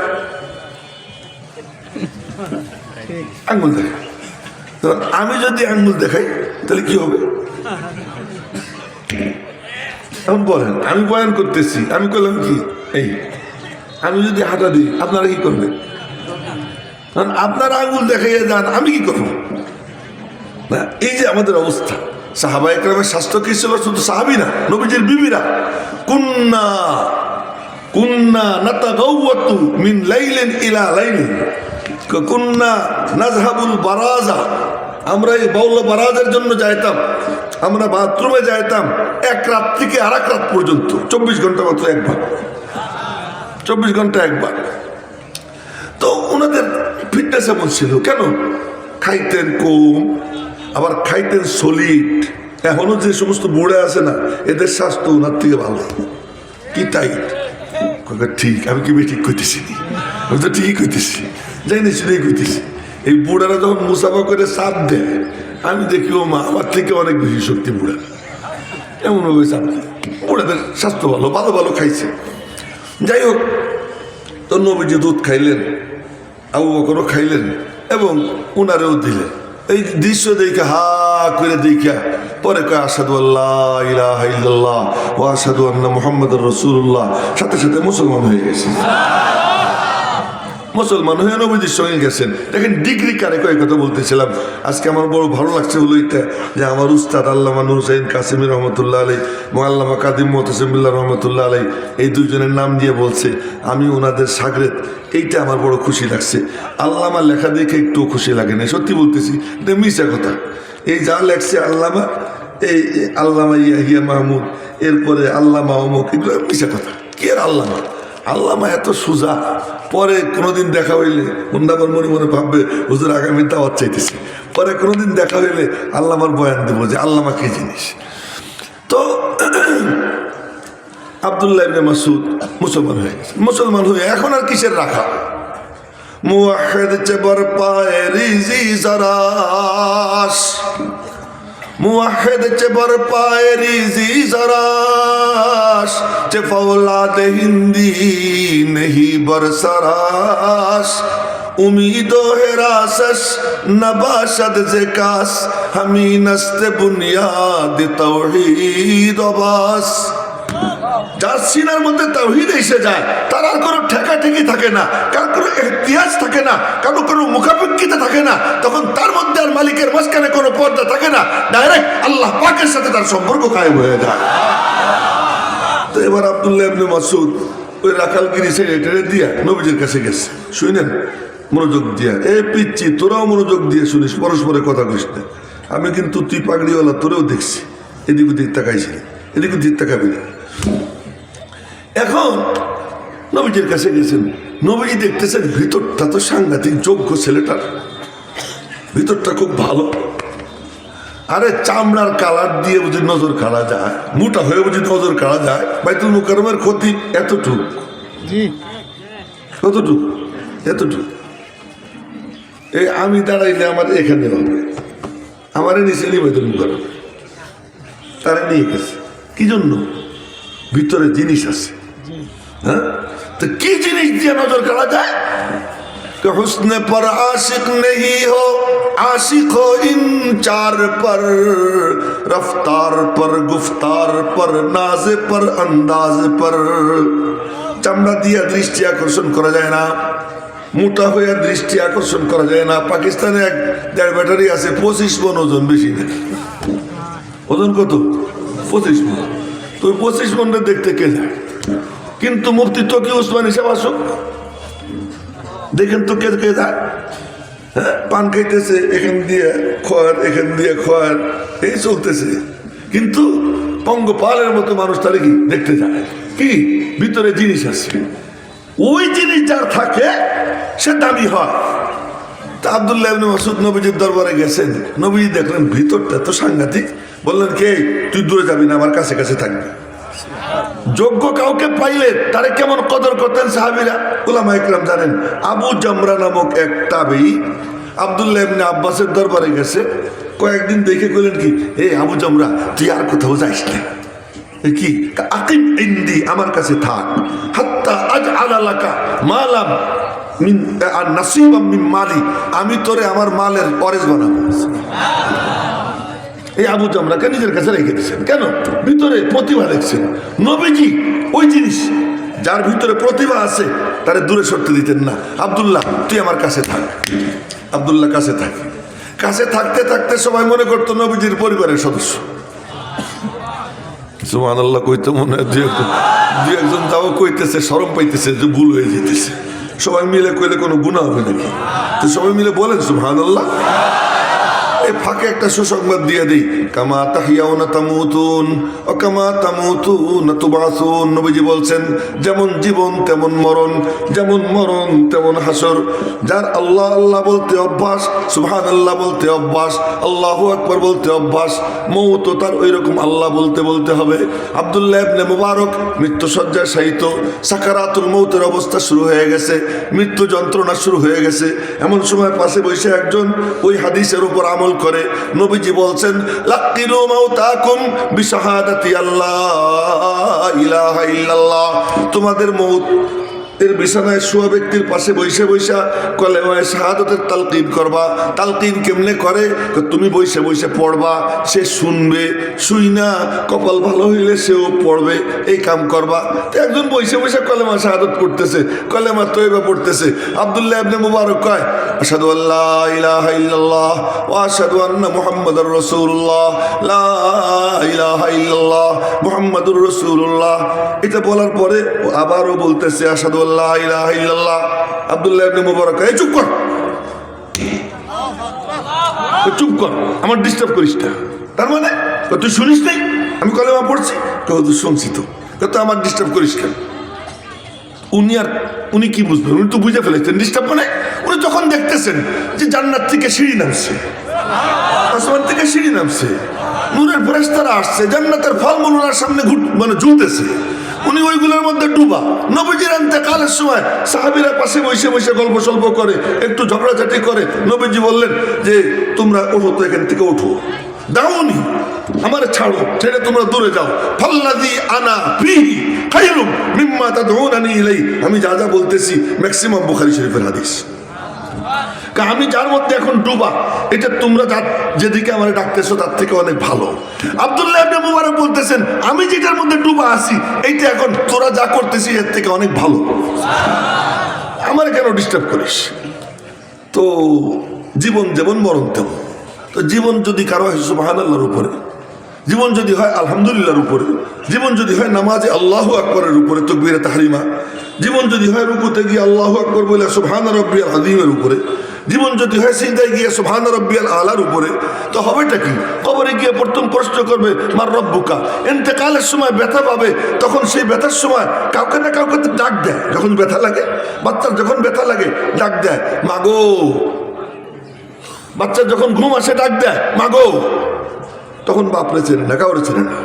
আঙ্গুল দেখায়। আমি যদি আঙ্গুল দেখাই তাহলে কি হবে? এখন বলেন, আমি বয়ান করতেছি, আমি করলাম কি, এই আমি যদি হাঁটা দিই আপনারা কি করবেন? আপনারা আঙ্গুল দেখাইয়া যান, আমি কি করবো? না, এই যে আমাদের অবস্থা। সাহাবা একরামের স্বাস্থ্য কি ছিল? শুধু সাহাবী না, নবীজির বিবিরা, কুন্না কুন্না নাতাগাওয়াতু মিন লাইলিন ইলা লাইলিন, কুন্না নাযহাবুল বারাজা, আমরা এই বাউল বারাজের জন্য যাইতাম, আমরা বাথরুমে যাইতাম এক রাত থেকে আর এক রাত পর্যন্ত, 24 ঘন্টা মাত্র একবার, 24 ঘন্টা একবার। তো ওনাদের ফিটনেস এমন ছিল কেন? খাইতেন কম, আবার খাইতেন সলিড। এখনো যে সমস্ত বুড়ে আছে না, এদের স্বাস্থ্য ওনার থেকে ভালো। কি টাইট, ঠিক, আমি কি ঠিক কইতেছি? আমি তো ঠিকই কইতেছি, যাই না শুনেই কইতেছি। এই বুড়ারা যখন মুসাফা করে চাপ দেয়, আমি দেখি ও মা, আমার থেকে অনেক বেশি শক্তি বুড়া, এমন ভাবে চাপ দেয়। বুড়াদের স্বাস্থ্য ভালো, ভালো ভালো খাইছে। যাই হোক, তো নবীজি দুধ খাইলেন, আবু বকরও খাইলেন এবং উনারেও দিলেন। এই দৃশ্য দেখে হা করে দেখা পরে কয় আশহাদু আল্লাহ ইলাহা ইল্লাল্লাহ ওয়া আশহাদু আন্না মুহাম্মাদুর রাসূলুল্লাহ, সাথে সাথে মুসলমান হয়ে গেছে। মুসলমান হয়ে নবীজির সঙ্গে গেছেন। দেখেন ডিগ্রি কারে কয় কথা বলতেছিলাম। আজকে আমার বড় ভালো লাগছে হলো এটা, যে আমার উস্তাদ আল্লামা নূর হুসাইন কাসেমি রহমতুল্লাহ আলাই, আল্লামা কাদিম মুহতাসিম বিল্লাহ রহমতুল্লাহ আলাই, এই দুইজনের নাম দিয়ে বলছে আমি ওনাদের সাগরেদ। এইটা আমার বড় খুশি লাগছে। আল্লামা লেখা দেখে একটু খুশি লাগে না, সত্যি বলতেছি, এটা মিশা কথা। এই যা লেখছে আল্লামা, এই আল্লামা ইয়াহিয়া মাহমুদ, এরপরে আল্লামা অমুক, এগুলো মিশা কথা। কি আর আল্লামা, আল্লামা এত সোজা। পরে কোনোদিন দেখা হইলে মুন্ডাবার মনে মনে ভাববে হুজুর আগামী দাওয়াত চাইতেছে। পরে কোনোদিন দেখা হইলে আল্লামার বয়ান দেবো যে আল্লামা কি জিনিস। তো আব্দুল্লাহ ইবনে মাসউদ মুসলমান হয়ে গেছে। মুসলমান হয়ে এখন আর কিসের রাখা, মুওয়াহিদ চে বরপায়ে রিজি জরাস, মুওয়াহিদ চে বরপায়ে রিজি জরাস, চে ফৌলাদ হিন্দি নেহি বরসরাস, উম্মীদো হিরাসস নবাশদ জিকাস, হামি নস্তে বুনিয়াদ তাওহীদ বাস। যার সিনার মধ্যে তাওহীদ এসে যায় তার আর কোনো ঠেকাঠেকি থাকে না, কার কোনো ইহতিয়াজ থাকে না, কারো কোনো মুখাপেক্ষিতা থাকে না। তখন তার মধ্যে আর মালিকের মাঝখানে কোনো পর্দা থাকে না, ডাইরেক্ট আল্লাহ পাকের সাথে তার সম্পর্ক কায়েম হয়ে যায়। তো এবার আব্দুল্লাহ ইবনে মাসউদ ওই রাখালগিরি ছেড়ে দিয়া নবীজির কাছে গেছে। শুনেন মনোযোগ দিয়া, এ পিচ্ছি তোরাও মনোযোগ দিয়ে শুনিস, পরস্পরের কথা কইস না। আমি কিন্তু তুই পাগড়িওয়ালা তোরেও দেখছি, এদিক ওদিক তাকাইছিলি, এদিক ওদিক তাকাবি না। এখন নবীজির কাছে গেছেন, নবীজি দেখতেছেন ভিতরটা তো সাংঘাতিক, যোগ্য ছেলেটার ভিতরটা খুব ভালো। আরে চামড়ার কালার দিয়ে বুঝি নজর কাড়া যায়, মোটা হয়ে বুঝি নজর কাড়া যায়। বাইতুল মুকাররমের ক্ষতি এতটুক, কতটুক, এতটুক। এই আমি দাঁড়াইলে আমার এখানে হবে, আমার নিচে নিয়ে বাইতুল মুকাররম, তারা নিয়ে গেছে। কি জন্য? ভিতরে জিনিস আছে। হ্যাঁ, তো কি জিনিস দিয়ে নজর কাড়া যায়? হুসনে পর আশিক নেহি হো, आशिक हो इन चार पर, रफ्तार पर, गुफ्तार पर, नाज पर, अंदाज पर। চামড়া দিয়া দৃষ্টি আকর্ষণ করা যায় না, মোটা হয়ে দৃষ্টি আকর্ষণ করা যায় না। পাকিস্তানে এক দেড় ব্যাটারি আছে 25 মণ ওজন, বেশি না। ওজন কত? 25 মণ। তো 25 মণটা দেখতে কে যায়? কিন্তু মুফতি তকি উসমানী সাহেব আসুক, দেখেন তো কে কে যায়। হ্যাঁ, পান খাইতেছে, এখান দিয়ে খোয়ার, এখান দিয়ে খোয়ার, এই চলতেছে। কিন্তু পঙ্গপালের মতো মানুষ তারা কি দেখতে যায়? কি ভিতরে জিনিস আছে, ওই জিনিস যার থাকে সে দামি হয়। তা আব্দুল্লাহ ইবনে মাসউদ নবীজির দরবারে গেছেন, নবীজি দেখলেন ভিতরটা তো সাংঘাতিক। বললেন কে, তুই দূরে যাবি না, আমার কাছে কাছে থাকবি। যোগ্য কাউকে পাইলে তারে কেমন কদর করতেন সাহাবীরা, উলামা ইকরাম জানেন। আবু জামরা নামক এক তাবেঈ আব্দুল্লাহ ইবনে আব্বাসের দরবারে গেছে। কয়েকদিন দেখে কইলেন কি, এই আবু জামরা তুই আর কোথাও যাইস না, কি আকিম ইনদি, আমার কাছে থাক, হাত্তা আজআলা লাকা মালাম মিন নাসিবাম মিন মালি, আমি তোরে আমার মালের ওয়ারিস বানাবো। এই আবু জামরাকে নিজের কাছে রেখে দিচ্ছেন কেন? ভিতরে প্রতিভা দেখছেন। নবীজি ওই জিনিস, যার ভিতরে প্রতিভা আছে তারে দূরে সরতে দিতেন না। আব্দুল্লাহ তুই আমার কাছে থাক। আব্দুল্লাহ কাছে থাকে, কাছে থাকতে থাকতে সবাই মনে করতো নবীজির পরিবারের সদস্য। সুবহানাল্লাহ কইতে মনে হয় দুই একজন যাও কইতেছে, শরম পাইতেছে যে ভুল হয়ে যেতেছে। সবাই মিলে কইলে কোনো গুনাহ হবে নাকি? তো সবাই মিলে বলেন সুবহানাল্লাহ। এই ফাঁকে একটা সুসংবাদ দিয়ে দিই, কামা তাহিয়াউনা তামুতুন ও কামা তামুতুনা তুবাসুন। নবীজি বলছেন, যেমন জীবন তেমন মরণ, যেমন মরণ তেমন হাসর। যার আল্লাহ আল্লাহ বলতে অভ্যাস, সুবহানাল্লাহ বলতে অভ্যাস, আল্লাহু আকবার বলতে অভ্যাস, মৌত তার ওই রকম আল্লাহ বলতে বলতে হবে। আব্দুল্লাহ ইবনে মুবারক মৃত্যুসজ্জায় শায়িত, সাকারাতুল মৌতের অবস্থা শুরু হয়ে গেছে, মৃত্যু যন্ত্রণা শুরু হয়ে গেছে। এমন সময় পাশে বসে একজন ওই হাদিসের উপর আমল করে নবীজি বলছেন, লাক্কিনু মাউতাকুম বিশাহাদাতি আল্লাহ ইলাহা ইল্লাল্লাহ। তোমাদের মউত এর বিছানায় শোয়া ব্যক্তির পাশে বৈশা বৈশা কলেমায়ে শাহাদাতের তালকিন করবা। তালকিন কেমনে করে? তুমি বৈশা বৈশা পড়বা, সে শুনবে, শুই না কপাল ভালো হইলে সেও পড়বে, এই কাম করবা। তো একজন বৈশা বৈশা কলেমা শাহাদাত পড়তেছে, কলেমা তয়বা পড়তেছে। আব্দুল্লাহ ইবনে মুবারক কয়, আশহাদু আল্লা ইলাহা ইল্লাল্লাহ ওয়া আশহাদু আন্না মুহাম্মাদার রাসূলুল্লাহ, লা ইলাহা ইল্লাল্লাহ মুহাম্মাদুর রাসূলুল্লাহ। এটা বলার পরে আবারও বলতেছে, আশহাদু আল্লা ইলাহা ইল্লাল্লাহ। আব্দুল্লাহ ইবনে মুবারক, এই চুপ কর। চুপ কর, আমার ডিস্টার্ব করিস না। তার মানে তুই শুনিস নাই আমি কলেমা পড়ছি? তুই শুনছি তো, তো আমার ডিস্টার্ব করিস কেন? উনি কি বুঝবেন? উনি তো বুঝে ফেলেছেন ডিস্টার্ব মানে উনি যখন দেখতেছেন যে জান্নাত থেকে সিঁড়ি নামছে, আসমান থেকে সিঁড়ি নামছে, নূরের ফেরেশতারা আসছে, জান্নাতের ফলমূল ওনার সামনে মানে ঝুলতেছে, উনি ওইগুলোর মধ্যে ডুবা। নবীজির ইন্তেকালের সময় সাহাবীরা পাশে বসে বসে গল্প সল্প করে, একটু ঝগড়াঝাটি করে। নবীজি বললেন যে তোমরা ওঠো তো, এখান থেকে ওঠো, দাউনি, আমার ছাড়ো, ছেড়ে তোমরা দূরে যাও। ফাল্লাযী আনা ফীহি খায়রুম মিম্মা তাদউনানি ইলাই। আমি যা যা বলতেছি ম্যাক্সিমাম বুখারী শরীফের হাদিস। আমি যার মধ্যে এখন ডুবা, এটা তোমরা যেদিকে আমার ডাকতেছো তার থেকে অনেক ভালো। আব্দুল্লাহ ইবনে মুবারক বলতেছেন আমি যেটার মধ্যে ডুবা আছি এইটা এখন তোরা যা করতেছিস এর থেকে অনেক ভালো, আমার কেন ডিস্টার্ব করিস? তো জীবন যেমন মরণ তেমন। তো জীবন যদি কারো হয় সুবহানাল্লাহর উপরে, জীবন যদি হয় আলহামদুলিল্লাহর উপরে, জীবন যদি হয় নামাজে আল্লাহু আকবরের উপরে তাকবীরে তাহরিমা, জীবন যদি হয় রুকুতে গিয়ে আল্লাহু আকবর বলে সুবহান রাব্বিয়াল আযীমের উপরে, জীবন যদি হয় সিজদায় গিয়ে সুবহান রাব্বিয়াল আলার উপরে, তো হবেটা কি? কবরে গিয়ে প্রথম প্রশ্ন করবে মার রব্বুকা। ইন্তেকালের সময় ব্যথা পাবে, তখন সেই ব্যথার সময় কাউকে না কাউকে ডাক দেয়। যখন ব্যথা লাগে, বাচ্চার যখন ব্যথা লাগে ডাক দেয় মাগো। বাচ্চার যখন ঘুম আসে ডাক দেয় মাগো। তখন বাপরে চেনে না, কাউরে চেনে না।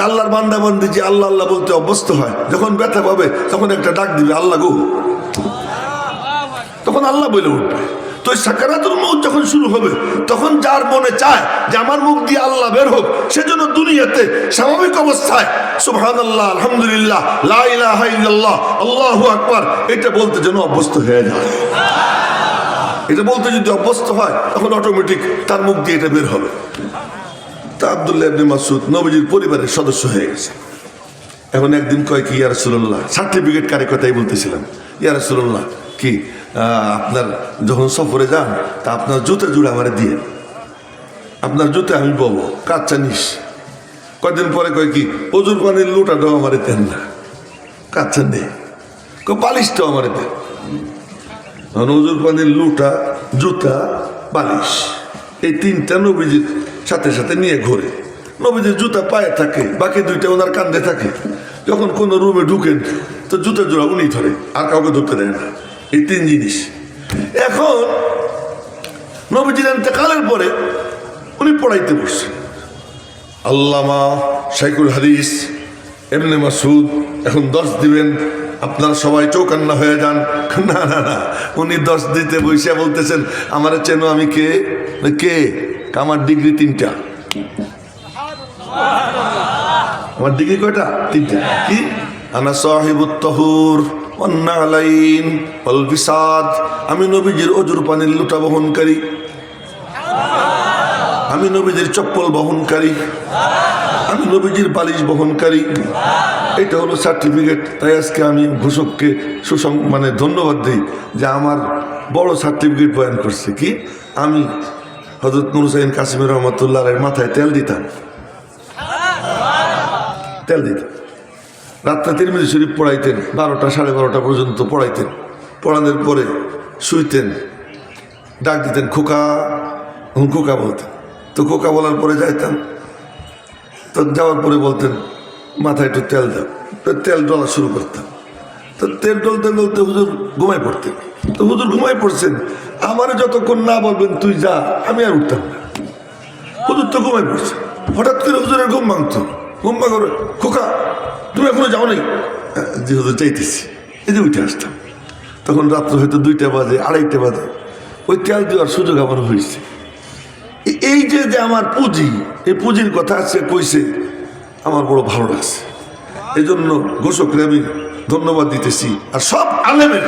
আল্লাহর বান্দা বান্দি যে আল্লাহ আল্লাহ বলতে অভ্যস্ত হয়, যখন ব্যথা পাবে তখন একটা ডাক দিবে আল্লাহ গো, তখন আল্লাহ বলে উঠবে। তো সাকারাতুল মউত যখন শুরু হবে তখন যার মনে চায় যে আমার মুখ দিয়ে আল্লাহ বের হোক, সেজন্য দুনিয়াতে স্বাভাবিক অবস্থায় সুবহানাল্লাহ, আলহামদুলিল্লাহ, লা ইলাহা ইল্লাল্লাহ, আল্লাহু আকবার এটা বলতে যেন অভ্যস্ত হয়ে যায়। এটা বলতে যদি অভ্যস্ত হয় তখন অটোমেটিক তার মুখ দিয়ে এটা বের হবে। তা আব্দুল্লাহ ইবনে মাসউদ নবীজির পরিবারের সদস্য হয়ে গেছে। এখন একদিন কয় কি ইয়া রাসূলুল্লাহ, সার্টিফিকেট কারে কথাই বলতেছিলাম, ইয়া রাসূলুল্লাহ কি আপনার যখন সফরে যান তা আপনার জুতা জুড়ে আমারে দিয়ে, আপনার জুতা আমি বলবো কাচ্চা নিস। কয়েকদিন পরে কয় কি অজুর পানির লোটাটাও আমারে দেন না, কাচ্চা নেই, বালিশটাও আমারে দেন। অজুর পানির লোটা, জুতা, বালিশ, এই তিনটা নবীজির সাথে সাথে নিয়ে ঘোরে। নবীজির জুতা পায়ে থাকে, বাকি দুইটা ওনার কাঁধে থাকে। যখন কোনো রুমে ঢুকেন তো জুতা জোড়া উনি ধরে, আর কাউকে ধরতে দেয় না। এই তিন জিনিস। এখন নবীজির ইন্তেকালের পরে উনি পড়াইতে বসছেন। আল্লামা শাইখুল হাদিস ইবনে মাসউদ এখন 10 দিবেন, আপনারা সবাই চৌকান্না হয়ে যান। না না না, উনি 10 দিতে বসে বলতেছেন আমার চেনো আমি কে? কে? আমার ডিগ্রি 3টা। আমার ডিগ্রি কয়টা? 3টা। কি? আনা সাহিবুত তাহুর ওয়ান নালাইন ওয়াল বিসাদ। আমি নবীজির অজুর পানির লোটা বহনকারী, আমি নবীজির চপ্পল বহনকারী, আমি নবীজির বালিশ বহনকারী। এটা হলো সার্টিফিকেট। তাই আজকে আমি ঘোষককে মানে ধন্যবাদ দিই যে আমার বড় সার্টিফিকেট বয়ান করছে। কি? আমি হযরত নূর হুসাইন কাসিমি রহমাতুল্লাহ এর মাথায় তেল দিতাম, তেল দিতাম। রাত্রে তিরমিজি শরীফ পড়াইতেন, 12টা 12:30 পর্যন্ত পড়াইতেন। পড়ানোর পরে শুইতেন, ডাক দিতেন খোকা, খোকা বলতেন। তো খোকা বলার পরে যাইতাম, তো যাওয়ার পরে বলতেন মাথায় একটু তেল দাও। তো তেল ডলা শুরু করতাম। তো তেল ডলতে ডলতে হুজুর ঘুমাই পড়তেন। তো হুজুর ঘুমাই পড়ছেন, আমার যতক্ষণ না বলবেন তুই যা, আমি আর উঠতাম না। হুজুর তো ঘুমাই পড়ছে। হঠাৎ করে হুজুরের ঘুম ভাঙতো, ঘুম ভাঙরে খোকা তুমি এখনো যাও নাই? যে হুজুর চাইতেছি, এই যে উঠে আসতাম। তখন রাত্র হয়তো 2টা বাজে, 2:30 বাজে। ওই তেল দেওয়ার সুযোগ আমার হয়েছে। এই যে যে আমার পুঁজি, এই পুঁজির কথা আছে কইছে, আমার বড় ভালো লাগছে। এই জন্য ঘোষকরে আমি ধন্যবাদ দিতেছি। আর সব আলেমের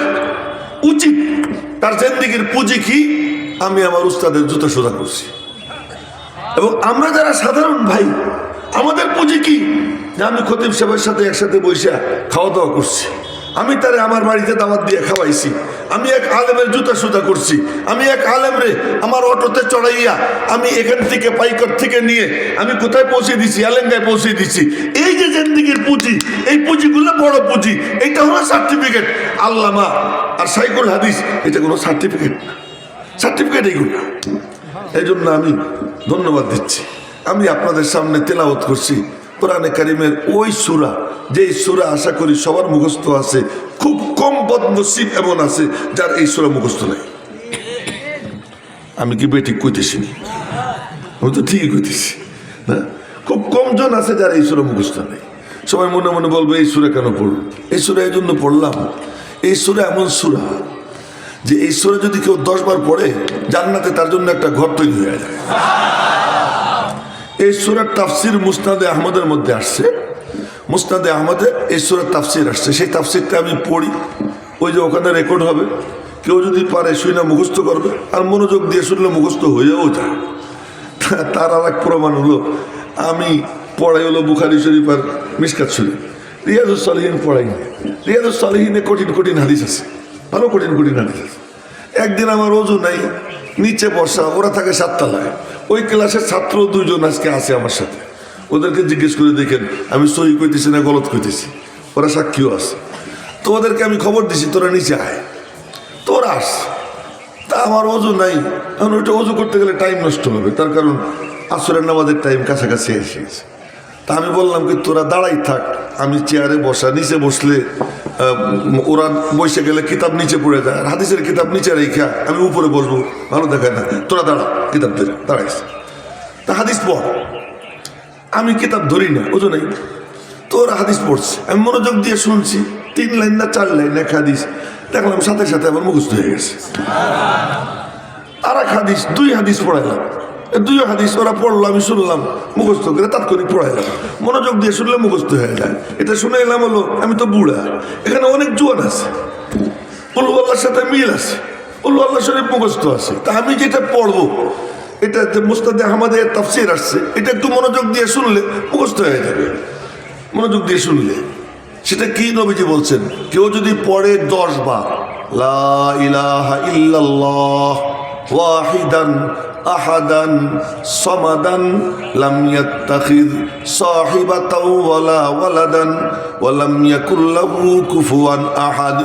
উচিত তার জিন্দেগির পুঁজি কি, আমি আমার উস্তাদের জুতা সোজা করছি। এবং আমরা যারা সাধারণ ভাই, আমাদের পুঁজি কি, যে আমি খতিব সাহেবের সাথে একসাথে বসে খাওয়া দাওয়া করছি, আমি তারে আমার বাড়িতে দাওয়াত দিয়ে খাওয়াইছি, আমি এক আলেমের জুতা সুতা করছি, আমি এক আলেমরে আমার অটোতে চড়াইয়া আমি এখান থেকে পাইকার থেকে নিয়ে আমি কোথায় পৌঁছে দিছি, আলেঙ্গায় পৌঁছে দিছি। এই যে জিন্দেগির পুঁজি, এই পুঁজিগুলো বড় পুঁজি। এইটা হলো সার্টিফিকেট। আল্লামা আর শাইখুল হাদিস এটা কোনো সার্টিফিকেট না, সার্টিফিকেট এইগুলো। এই জন্য আমি ধন্যবাদ দিচ্ছি। আমি আপনাদের সামনে তেলাওয়াত করছি কোরআনে কারিমের ওই সূরা, যেই সূরা আশা করি সবার মুখস্থ আছে। খুব কম বদনসিব এমন আছে যার এই সূরা মুখস্থ নেই। আমি কি বেঠিক কইতেছি না? আমি তো ঠিকই কইতেছি না। খুব কম জন আছে যার এই সূরা মুখস্থ নেই। সবাই মনে মনে বলবে এই সূরা কেন পড়ল? এই সূরা এই জন্য পড়লাম, এই সূরা এমন সূরা যে এই সূরা যদি কেউ 10 বার পড়ে জান্নাতে তার জন্য একটা ঘর তৈরি হয়ে যায়। এই সূরার তাফসির মুসনাদে আহমদের মধ্যে আসছে। মুসনাদে আহমদে এই সূরার তাফসির আসছে। সেই তাফসিরটা আমি পড়ি, ওই যে ওখানে রেকর্ড হবে। কেউ যদি পারে শুনে মুখস্থ করবে, আর মনোযোগ দিয়ে শুনলে মুখস্থ হয়েও যায়। তার আর এক প্রমাণ হলো, আমি পড়াই হলো বুখারী শরীফ আর মিশকাত শরীফ। রিয়াজুস সালিহিন পড়াই না। রিয়াজুস সালিহিনে কঠিন কঠিন হাদিস আছে, ভালো কঠিন কঠিন হাদিস আছে। একদিন আমার ওযু নাই, নিচে বসা, ওরা থাকে 7 তলায়। ওই ক্লাসের ছাত্র 2 জন আজকে আছে আমার সাথে। ওদেরকে জিজ্ঞেস করে দেখেন আমি সহি কইতেছি না গলত কইতেছি, ওরা সাক্ষীও আছে। তো ওদেরকে আমি খবর দিছি তোরা নিচে আয়, তোরা আস। তা আমার ওযু নাই, এখন ওইটা ওযু করতে গেলে টাইম নষ্ট হবে, তার কারণ আসরের নামাজের টাইম কাছাকাছি এসে গেছে। তা আমি বললাম কি তোরা দাঁড়াই থাক, আমি চেয়ারে বসা, নিচে বসলে ওরা বসে গেলে কিতাব নিচে পড়ে যায়, আর হাদিসের কিতাব নিচে রেখা আমি উপরে বসবো, ভালো দেখায় না। তোরা দাঁড়া, কিতাব ধরে দাঁড়াইছে। তা হাদিস পড়। আমি কিতাব ধরি না, ওযু নেই। তোরা হাদিস পড়ছে, আমি মনোযোগ দিয়ে শুনছি। 3 লাইন না 4 লাইন এক হাদিস, দেখলাম সাথে সাথে আমার মুখস্থ হয়ে গেছে। আর এক হাদিস, 2 হাদিস পড়াইলাম। 2 হাদিস ওরা পড়লো, আমি শুনলাম, মুখস্থ করে তাৎক্ষণিক পড়াইলাম। মনোযোগ দিয়ে শুনলে মুখস্থ হয়ে যায়। এটা শুনে এলাম হলো আমি তো বুড়া, এখানে অনেক জোয়ান আছে, কুল আল্লাহর সাথে মিল আছে, কুল আল্লাহ শরীফ মুখস্থ আছে। তা আমি যেটা পড়বো, এটা যে মুসনাদে আহমদে তাফসীর আসছে, এটা একটু মনোযোগ দিয়ে শুনলে মুখস্থ হয়ে যাবে। মনোযোগ দিয়ে শুনলে সেটা কি নবীজি বলছেন, কেউ যদি পড়ে 10 বার লা ইলাহা ইল্লাল্লাহ ওয়াহিদান আহাদান সামাদান লাম ইয়াত্তাখিয সাহিবাতাও ওয়ালা ওয়ালাদান ওয়া লাম ইয়াকুল লাহু কুফুয়ান আহাদ।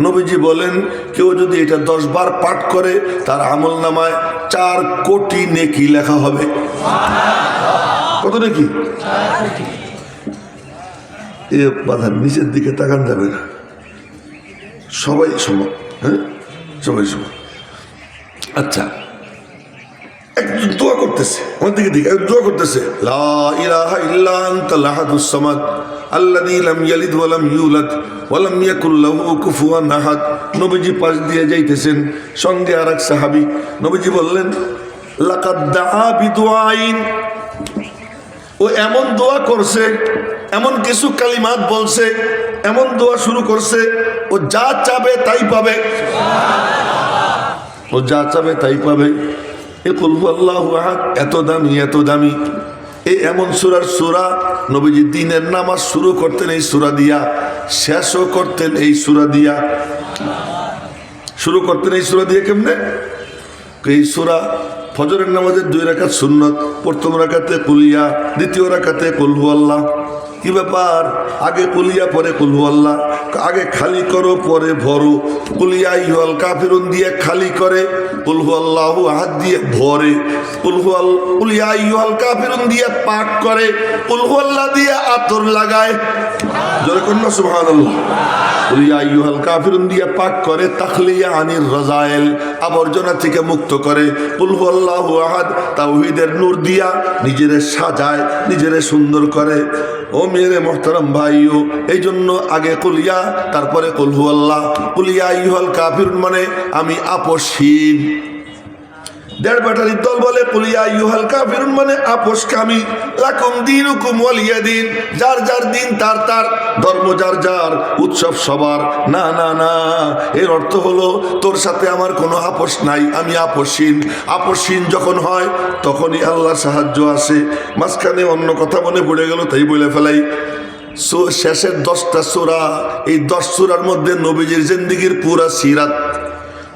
নবীজি বলেন কেউ যদি এটা 10 বার পাঠ করে তার আমলনামায় 4 কোটি নেকি লেখা হবে। কত নেকি? 4 কোটি। এ বাধার নিচের দিকে তাকান যাবে না, সবাই সমান। হ্যাঁ, সবাই সমান। আচ্ছা, একজন দোয়া করতেছে, আমার দিকে দিকে দোয়া করতেছে, লা ইলাহা ইল্লা আনতাল আহাদুস সামাদ আল্লাযী লাম ইয়ালিদ ওয়া লাম ইউলাদ ওয়া লাম ইয়াকুল লাহু কুফুয়ান আহাদ। নবীজি পাশ দিয়ে যাইতেছেন, সঙ্গে আরেক সাহাবী। নবীজি বললেন লাকাদ দাআ বিদুআইন, ও এমন দোয়া করছে, এমন কিছু কালিমাত বলছে, এমন দোয়া শুরু করছে, ও যা চাবে তাই পাবে। ও যা চাবে তাই পাবে। এ কুল হুয়াল্লাহু আহাদ এত দামি, এত দামি। এই এমন সূরার সূরা নবীজি দিনের নামাজ শুরু করতেন এই সূরা দিয়া, শেষও করতেন এই সূরা দিয়া। শুরু করতেন এই সূরা দিয়ে কেমনে? এই সূরা ফজরের নামাজের 2 রাকাত সুন্নত, প্রথম রাকাতে কুলিয়া, দ্বিতীয় রাকাতে কুল হুয়াল্লাহ। কি ব্যাপার? আগে কুলিয়া পরে কুল হুয়াল্লাহ, আগে খালি করো পরে ভরো। কুলিয়া আইয়ুহাল কাফিরুন দিয়ে খালি করে, কুল হুয়াল্লাহু আহাদ দিয়ে ভরে। কুলিয়া আইয়ুহাল কাফিরুন দিয়ে পাক করে, কুল হুয়াল্লাহ দিয়ে আতর লাগায়। জোরে কন্যা সুবহানাল্লাহ। কুলিয়া আইয়ুহাল কাফিরুন দিয়ে পাক করে, তাখলিয়া আনির রাজাইল, আবর্জনা থেকে মুক্ত করে। কুল হুয়াল্লাহু আহাদ তাওহীদের নূর দিয়া নিজেরে সাজায়, নিজেরে সুন্দর করে। ও মেরে মোহতারাম ভাইও, এই জন্য আগে কুলিয়া তারপরে কুল হুয়াল্লাহ। কুলিয়া আইয়ুহাল কাফিরুন মানে আমি আপসহীন। 1.5 ব্যাটারির দল বলে কুলিয়া আইয়ুহাল কাফিরুন মানে আপোষকামী। লাকুম দীনুকুম ওয়ালিয়া দিন, যার যার দিন তার তার, ধর্ম যার যার, উৎসব সবার। না না না, এর অর্থ হলো তোর সাথে আমার কোনো আপোষ নাই, আমি আপোষহীন। আপোষহীন যখন হয় তখনই আল্লাহর সাহায্য আসে। মাঝখানে অন্য কথা মনে পড়ে গেল, তাই বলে ফেলাই। শেষের 10টা সূরা, এই 10 সূরার মধ্যে নবীজির জিন্দেগীর পুরা সিরাত,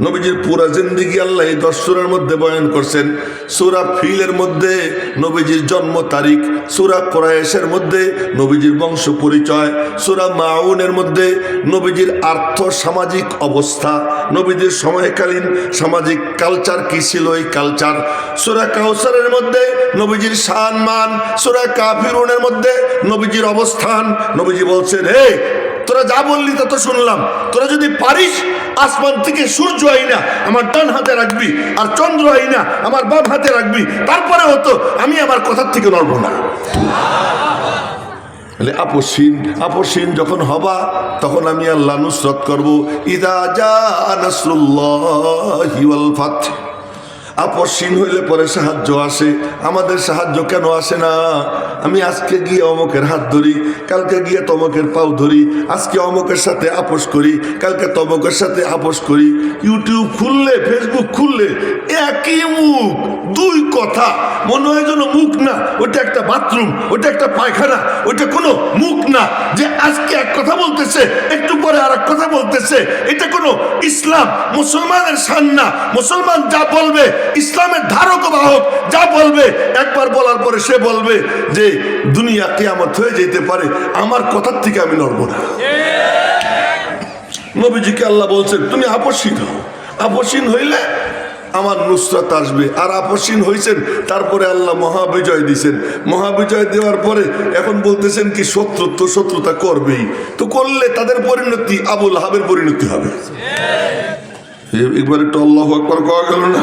নবীজির পুরা জিন্দেগি আল্লাহ এই 10 সূরার মধ্যে বয়ান করছেন। সূরা ফিলের মধ্যে নবীজির জন্ম তারিখ, সূরা কুরাইশের মধ্যে নবীজির বংশ পরিচয়, সূরা মাউনের মধ্যে নবীজির আর্থ সামাজিক অবস্থা, নবীজির সময়কালীন সামাজিক কালচার কি ছিল এই কালচার, সূরা কাউসারের মধ্যে নবীজির শান মান, সূরা কাফিরুনের মধ্যে নবীজির অবস্থান। নবীজি বলছেন, হে তোরা যা বললি তা তো শুনলাম, তোরা যদি পারিস আসমান থেকে সূর্য আইনা আমার ডান হাতে রাখবি আর চন্দ্র আইনা আমার বাম হাতে রাখবি, তারপরে হতো আমি আমার কথার থেকে নড়ব না। আপসীন যখন হবা তখন আমি আল্লাহ নুসরত করব। ইযা জা নাসরুল্লাহি ওয়াল ফাত। আপসীন হইলে পরে সাহায্য আসে। আমাদের সাহায্য কেন আসে না? আমি আজকে গিয়ে অমুকের হাত ধরি, কালকে গিয়ে তমকের পাও ধরি, আজকে অমুকের সাথে আপোষ করি, কালকে তমকের সাথে আপোষ করি। ইউটিউব খুললে, ফেসবুক খুললে একই মুখ, দুই কথা, মনে হয় যেন মুখ না, ওটা একটা বাথরুম, ওটা একটা পায়খানা, ওটা কোনো মুখ না যে আজকে এক কথা বলতেছে একটু পরে আর এক কথা বলতেছে। এটা কোনো ইসলাম মুসলমানের শান না। মুসলমান যা বলবে, ইসলামের ধারক বাহক যা বলবে, একবার বলার পরে সে বলবে যে দুনিয়া কিয়ামত হয়ে যেতে পারে, আমার কথার থেকে আমি লড়বো না। নবীজিকে আল্লাহ বলছেন তুমি আপসীন হও, আপসীন হইলে আমার নুসরাত আসবে। আর আপসীন হয়েছেন, তারপরে আল্লাহ মহাবিজয় দিয়েছেন। মহাবিজয় দেওয়ার পরে এখন বলতেছেন কি শত্রুতা করবেই, তো করলে তাদের পরিণতি আবু লাহাবের পরিণতি হবে। একবার একটু আল্লাহু আকবার কওয়া গেল না?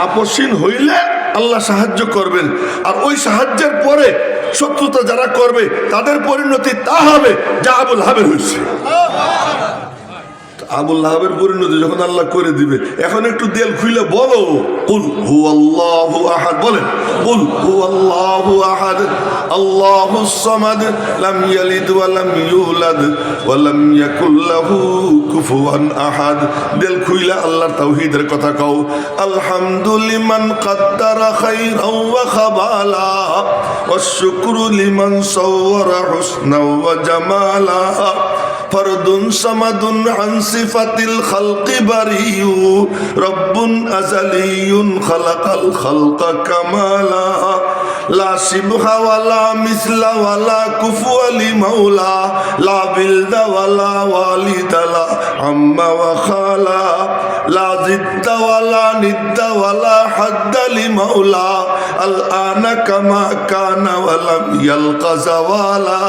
আপসীন হইলে আল্লাহ সাহায্য করবেন, আর ওই সাহায্যের পরে শত্রুতা যারা করবে তাদের পরিণতি তা হবে যা আবু লাহাবের হয়েছে। আবু লাহাবের পরিণতি যখন আল্লাহ করে দিবে, এখন একটু দেল খুলে বলো কুল হুয়াল্লাহু আহাদ, বলেন কুল হুয়াল্লাহু আহাদ আল্লাহুস সামাদ লাম ইয়ালিদ ওয়া লাম ইউলাদ ওয়া লাম ইয়াকুল লাহু কুফুয়ান আহাদ। দেল খুইলা আল্লাহর তাওহীদের কথা কও। আলহামদুলিমান কাদ্দারা খাইরাও ওয়া খাবালা ওয়াশ শুকরু লিমান সাওয়ারা হুসনা ওয়া জামালা ফরদুন সামাদুন আন সিফাতিল খালকি বারিউ রব্বুন আযালিয়ুন খালাকাল খালকা কামালা লা শিবহা ওয়ালা মিসলা ওয়ালা কুফুয়া লিমাওলা লা বিলদা ওয়ালা ওয়ালিদালা আম্মা ওয়া খালা লা জিদ্দা ওয়ালা নিদ্দা ওয়ালা হাদ্দা লিমাওলা আল আনা কামা কানা ওয়ালা ইয়ালকা জাওয়ালা।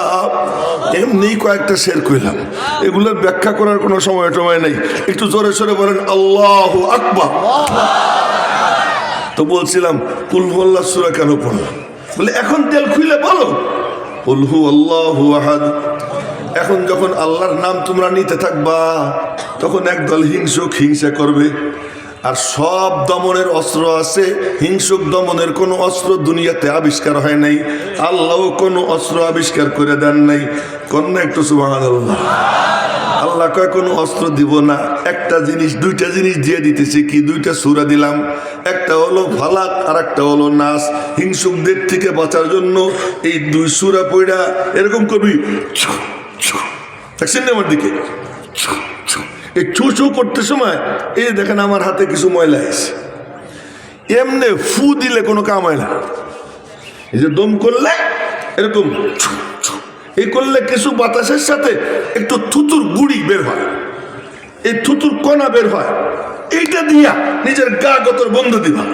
এমনি কয়েকটা শের কইলাম, এগুলোর ব্যাখ্যা করার কোনো সময় নেই। একটু জোরে সোরে বলেন আল্লাহু আকবার। তো বলছিলাম কুল হুয়াল্লাহ সূরা কেন পড়লাম, বলে এখন তেল খুলে বলো কুল হুয়াল্লাহু আহাদ। এখন যখন আল্লাহর নাম তোমরা নিতে থাকবা, তখন একদল হিংসুক হিংসা করবে। আর সব দমনের অস্ত্র আছে, হিংসুক দমনের কোনো অস্ত্র দুনিয়াতে আবিষ্কার হয় নাই, আল্লাহও কোনো অস্ত্র আবিষ্কার করে দেন নাই। কন্যা একটু সুবহানাল্লাহ। আল্লাহ কয় কোনো অস্ত্র দিব না, একটা জিনিস, দুইটা জিনিস দিয়ে দিতেছি। কি দুইটা সূরা দিলাম, একটা হলো ফালাক আর একটা হলো নাস। হিংসুকদের থেকে বাঁচার জন্য এই দুই সূরা পড়া এরকম করবি, দেখছেন আমার দিকে, এই ছু ছু করতে সময় এই দেখেন আমার হাতে কিছু ময়লা আছে, এমনি ফু দিলে কোনো কাম হয় না। এই যে দম করলে এরকম এই করলে কিছু বাতাসের সাথে একটু থুতুর গুড়ি বের হয়, এই থুতুর কণা বের হয়, এইটা দিয়া নিজের গা গতর বন্ধ দিবা।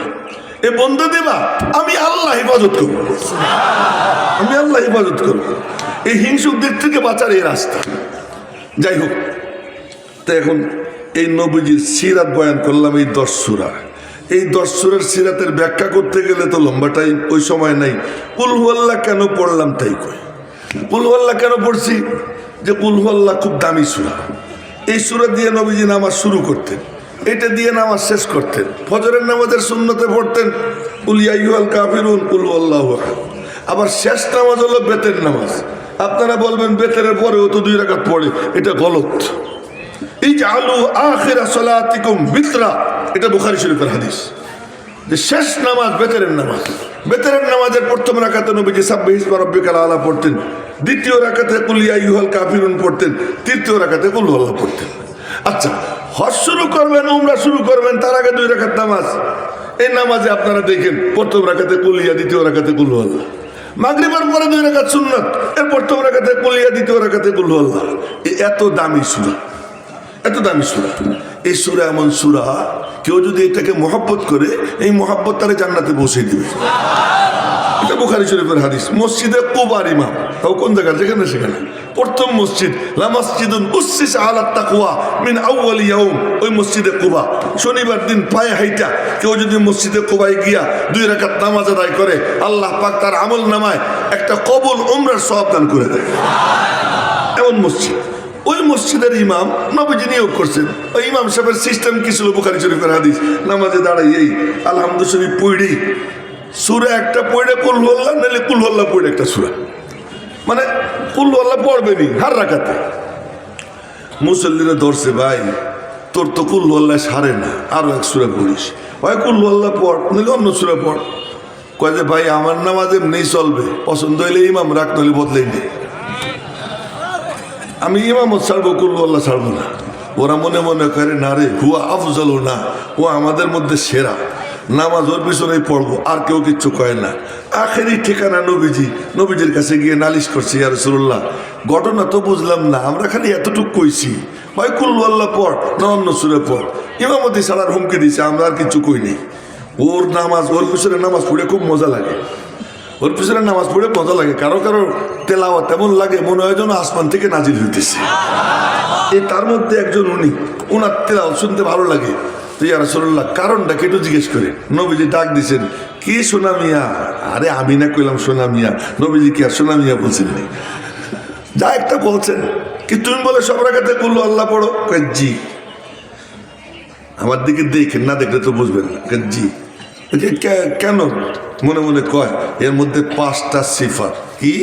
এই বন্ধ দিবা, আমি আল্লাহ হেফাজত করবো, আমি আল্লাহ হেফাজত করবো। এই হিংসুকদের থেকে বাঁচার এই রাস্তা। যাই হোক, তো এখন এই নবীজির সিরাত বয়ান করলাম এই 10 সূরা। এই 10 সূরার সিরাতের ব্যাখ্যা করতে গেলে তো লম্বা টাইম, ওই সময় নাই। কুল হুয়াল্লাহ কেন পড়লাম তাই কই। কুল হুয়াল্লাহ কেন পড়ছি, যে কুল হুয়াল্লাহ খুব দামি সূরা। এই সূরা দিয়ে নবীজি নামাজ শুরু করতেন, এটা দিয়ে নামাজ শেষ করতেন। ফজরের নামাজের সুন্নতে পড়তেন কুল ইয়া আইয়ুহাল কাফিরুন কুল হুয়াল্লাহু আহাদ। আবার শেষ নামাজ হলো বেতের নামাজ। আপনারা বলবেন বেতের পরেও তো 2 রাকাত পড়ে, এটা গলত। ইজআলু আখিরা সালাতিকুম বিতরা, এটা বুখারী শরীফের হাদিস, যে শেষ নামাজ বেতেরের নামাজ। বেতেরের নামাজের প্রথম রাকাতে নবীজি সাব্বিহ ইসমা রাব্বিকাল আলা পড়তেন, দ্বিতীয় রাকাতে কুল ইয়া আইয়ুহাল কাফিরুন পড়তেন, তৃতীয় রাকাতে কুল হুয়াল্লাহ পড়তেন। আচ্ছা, হজ শুরু করবেন, উমরা শুরু করবেন, তার আগে 2 রাকাত নামাজ। এই নামাজে আপনারা দেখেন প্রথম রাকাতে কুলিয়া, দ্বিতীয় রাকাতে কুল আল্লাহ। মাগরিবের পরে 2 রাকাত সুন্নাত, এর প্রথম রাকাতে কুলিয়া, দ্বিতীয় রাকাতে কুল আল্লাহ। এত দামি সূরা, এত দামি সূরা। এই সূরা এমন সূরা, কেউ যদি এটাকে মহব্বত করে, এই মহব্বত তারে জান্নাতে পৌঁছে দিবে। এটা বুখারী শরীফের হাদিস। মসজিদে কুবার ইমাম, তাও কোন জায়গা? যেখানে সেখানে। প্রথম মসজিদ, লা মসজিদুন উসসিসা আলা তাকওয়া মিন আউয়াল ইয়াউম, ওই মসজিদে কুবা। শনিবার দিন পায়ে হাইটা কেউ যদি মসজিদে কুবায় গিয়া 2 রাকাত নামাজ আদায় করে, আল্লাহ পাক তার আমল নামায় একটা কবুল উমরার সওয়াব দান করে দেয়। এমন মসজিদ। ওই মসজিদের ইমাম নবীজি নিয়োগ করছেন। ওই ইমাম সাহেবের সিস্টেম কি ছিল? বুখারী শরীফের হাদিস। নামাজে দাঁড়াই এই আলহামদুলিল্লাহ শরীফ পড়ি, সূরা একটা পড়ে কুল আল্লাহ, নাহলে কুল আল্লাহ পড়ে একটা সূরা, মানে কুল আল্লাহ পড়বেনি হার রাকাতে। মুসল্লিরা ধরছে, ভাই তোর তো কুল আল্লাহ সারে না, আরো এক সূরা পড়িস। ভাই কুল আল্লাহ পড়, নাহলে অন্য সূরা পড়। কয় যে ভাই আমার নামাজ এমনি চলবে, পছন্দ হইলে ইমাম রাখ, নাহলে বদলাই নে। আমি ইমামত ছাড়বো, কুল আল্লাহ ছাড়বো না। ওরা মনে মনে করে না রে হুয়া আফজল, না ও আমাদের মধ্যে সেরা, নামাজ ওর পিছনেই পড়বো, আর কেউ কিচ্ছু কয় না। আখেরি ঠিকানা নবীজি। নবীজির কাছে গিয়ে নালিশ করছে, ইয়া রাসূলুল্লাহ ঘটনা তো বুঝলাম না, আমরা খালি এতটুকু কইছি, ভাই কুল আল্লাহ পড় না অন্য সূরা পড়। ইমামতি ছাড়ার হুমকি দিছে, আমরা আর কিছু কইনি। ওর নামাজ, ওর পিছনে নামাজ পড়ে খুব মজা লাগে, ওর পিছনে নামাজ পড়ে মজা লাগে। কারো কারো তেলাওয়াত তেমন লাগে মনে হয় যেন আসমান থেকে নাজিল হইতেছে। এই তার মধ্যে একজন উনি, ওনার তেলাওয়াত শুনতে ভালো লাগে। তো ইয়া রাসূলুল্লাহ কারণটা কেটু জিজ্ঞেস করে। নবীজি ডাক দিছেন, কি সোনা মিয়া? আরে আমি না কইলাম সোনা মিয়া, নবীজি কি আর সোনা মিয়া বলছেন? যা একটা বলছেন কি তুমি বলে সব রাকাতে কুল আল্লাহ পড়ো? জি। আমার দিকে দেখেন, না দেখলে তো বুঝবেন না। জি। কেন? মনে মনে কয় এর মধ্যে 5টা সিফাত। কি?